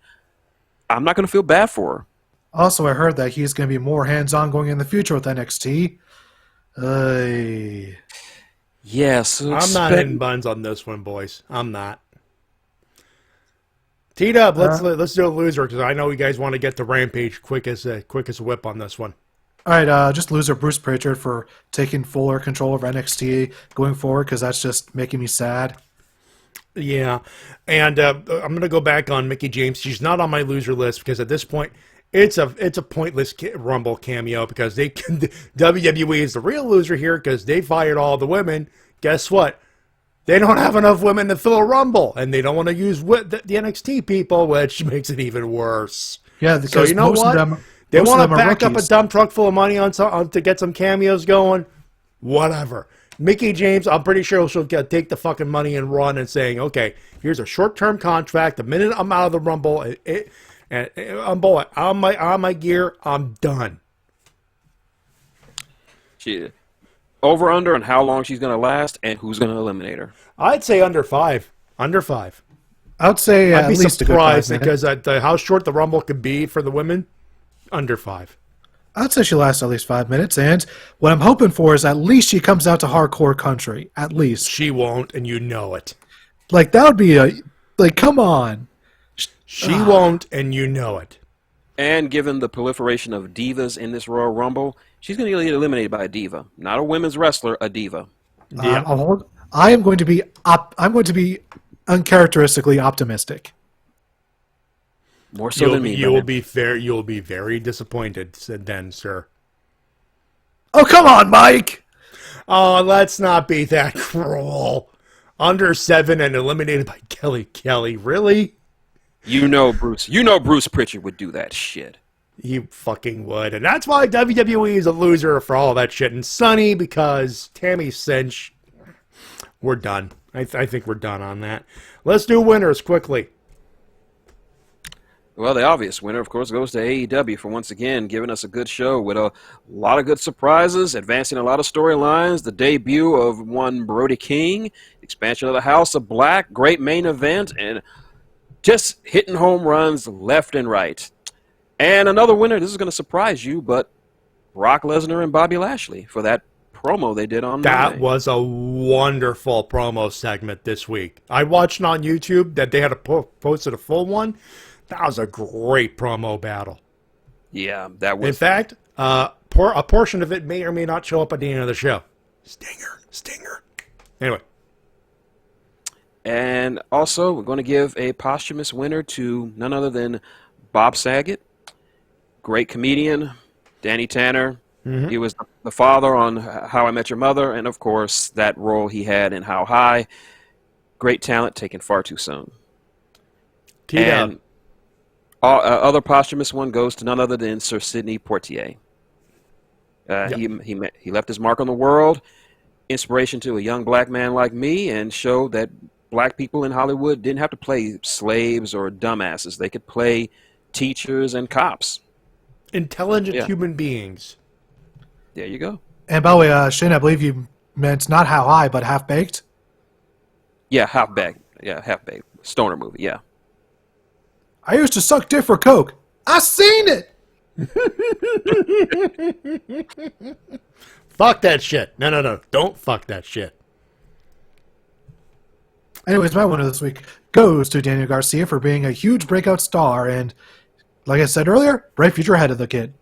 I'm not going to feel bad for her. Also, I heard that he's going to be more hands-on going in the future with NXT. Yes. I'm not hitting buns on this one, boys. I'm not. T-Dub, let's do a loser, because I know you guys want to get to Rampage quick as a whip on this one. All right, just loser Bruce Pritchard for taking fuller control of NXT going forward, because that's just making me sad. Yeah, and I'm going to go back on Mickie James. She's not on my loser list because at this point, it's a pointless Rumble cameo, because WWE is the real loser here because they fired all the women. Guess what? They don't have enough women to fill a Rumble, and they don't want to use the NXT people, which makes it even worse. Yeah, because so you know what? They want to back up a dump truck full of money to get some cameos going. Whatever. Mickie James, I'm pretty sure she'll take the fucking money and run and saying, okay, here's a short-term contract. The minute I'm out of the Rumble, I'm on my gear, I'm done. Over under on how long she's going to last and who's going to eliminate her? I'd say under 5. Under 5. I would say I'd at be least surprised a good 5 because how short the Rumble could be for the women. Under 5. I'd say she lasts at least 5 minutes, and what I'm hoping for is at least she comes out to hardcore country. At least. She won't, and you know it. Like, that would be come on. She won't, and you know it. And given the proliferation of divas in this Royal Rumble, she's going to get eliminated by a diva. Not a women's wrestler, a diva. Yeah. I'm going to be uncharacteristically optimistic. More so than me. You'll be very disappointed then, sir. Oh, come on, Mike! Oh, let's not be that cruel. Under 7 and eliminated by Kelly. Really? You know Bruce Pritchard would do that shit. He fucking would. And that's why WWE is a loser for all that shit. And Sonny, because Tammy Cinch, we're done. I think we're done on that. Let's do winners quickly. Well, the obvious winner, of course, goes to AEW for once again giving us a good show with a lot of good surprises, advancing a lot of storylines, the debut of one Brody King, expansion of the House of Black, great main event, and just hitting home runs left and right. And another winner, this is going to surprise you, but Brock Lesnar and Bobby Lashley for that promo they did on That Monday. was a wonderful promo segment this week. I watched on YouTube that they had posted a full one. That was a great promo battle. Yeah, that was. In fact, a portion of it may or may not show up at the end of the show. Stinger. Anyway. And also, we're going to give a posthumous winner to none other than Bob Saget, great comedian, Danny Tanner. Mm-hmm. He was the father on How I Met Your Mother, and of course, that role he had in How High. Great talent taken far too soon. And other posthumous one goes to none other than Sir Sidney Poitier. He left his mark on the world, inspiration to a young black man like me, and showed that black people in Hollywood didn't have to play slaves or dumbasses. They could play teachers and cops. Intelligent human beings. There you go. And by the way, Shane, I believe you meant not How High, but Half Baked? Yeah, Half Baked. Yeah, Half Baked. Stoner movie, yeah. I used to suck dick for coke. I seen it! Fuck that shit. No. Don't fuck that shit. Anyways, my winner this week goes to Daniel Garcia for being a huge breakout star, and like I said earlier, bright future ahead of the kid.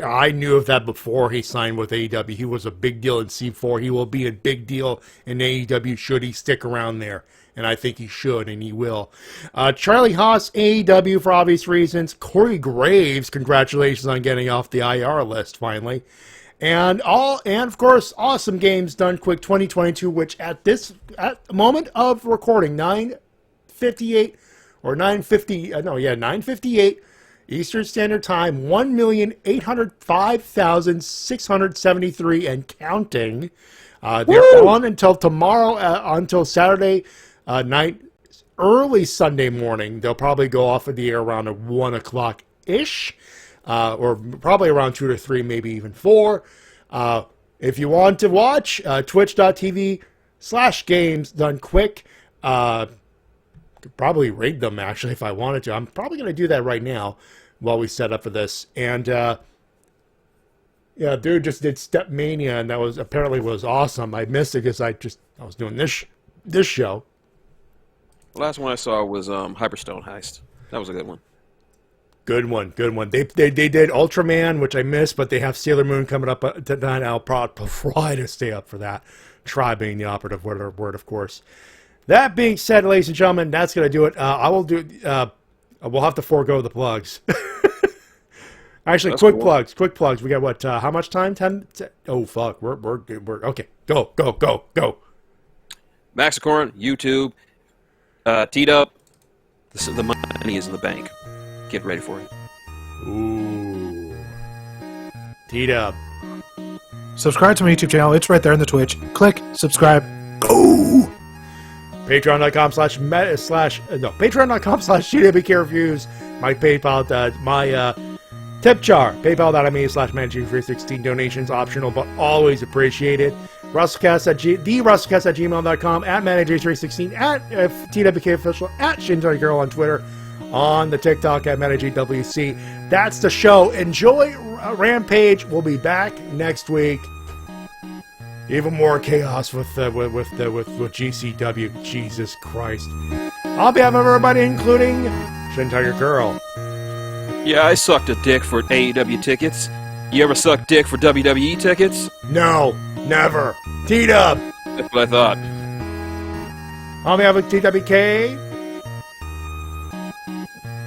I knew of that before he signed with AEW. He was a big deal in C4. He will be a big deal in AEW should he stick around there. And I think he should, and he will. Charlie Haas, AEW for obvious reasons. Corey Graves, congratulations on getting off the IR list finally. And of course, Awesome Games Done Quick 2022, which at the moment of recording, 9:58 Eastern Standard Time, 1,805,673 and counting. They're on until tomorrow, until Saturday night, early Sunday morning. They'll probably go off of the air around 1 o'clock-ish, or probably around 2 to 3, maybe even 4. If you want to watch, twitch.tv/games done quick. Could probably raid them, actually, if I wanted to. I'm probably going to do that right now while we set up for this. And, yeah, dude just did Step Mania, and that was apparently was awesome. I missed it because I was doing this show. The last one I saw was Hyperstone Heist. That was a good one. Good one. They did Ultraman, which I missed, but they have Sailor Moon coming up tonight. I'll probably try to stay up for that. Try being the operative word, of course. That being said, ladies and gentlemen, that's going to do it. I will do. We'll have to forego the plugs. Actually, that's quick plugs. We got what? How much time? 10? Oh fuck. We're okay. Go. Maxicorn, YouTube, teed up. The money is in the bank. Get ready for it. Ooh. Teed up. Subscribe to my YouTube channel. It's right there in the Twitch. Click, subscribe. Go! Patreon.com/GWK Reviews. My PayPal, my tip jar. PayPal.me/managing316 donations optional, but always appreciated. Wrestle-Cast@gmail.com, at managing316, at TWK official, at Shintigercurl on Twitter, on the TikTok at managingwc. That's the show. Enjoy Rampage. We'll be back next week. Even more chaos with GCW. Jesus Christ. On behalf of everybody, including Shintigercurl, Yeah, I sucked a dick for AEW tickets. You ever suck dick for WWE tickets? No, never. T-Dub. That's what I thought. On behalf of TWK,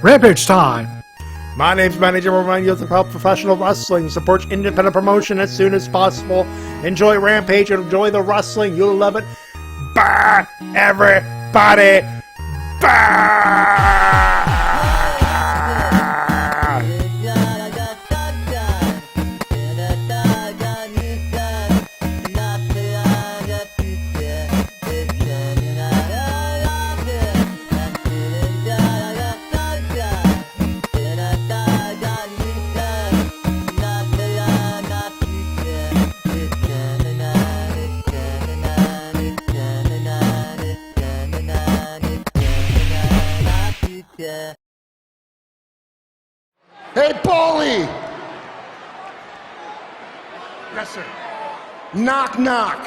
Rampage time. my name's Matty. I remind you to help professional wrestling. Support independent promotion as soon as possible. Enjoy Rampage. Enjoy the wrestling. You'll love it. Bye, everybody. Bye. Hey, Paulie! Yes, sir. Knock, knock.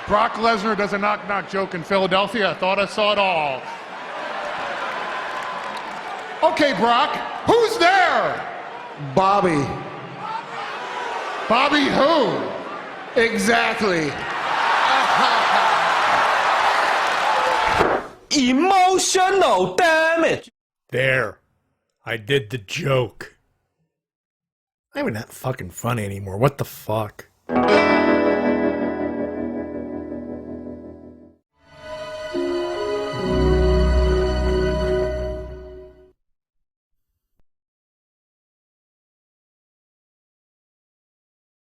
Brock Lesnar does a knock-knock joke in Philadelphia. I thought I saw it all. Okay, Brock, who's there? Bobby. Bobby who? Exactly. Emotional damage. There. I did the joke. Not even that fucking funny anymore. What the fuck?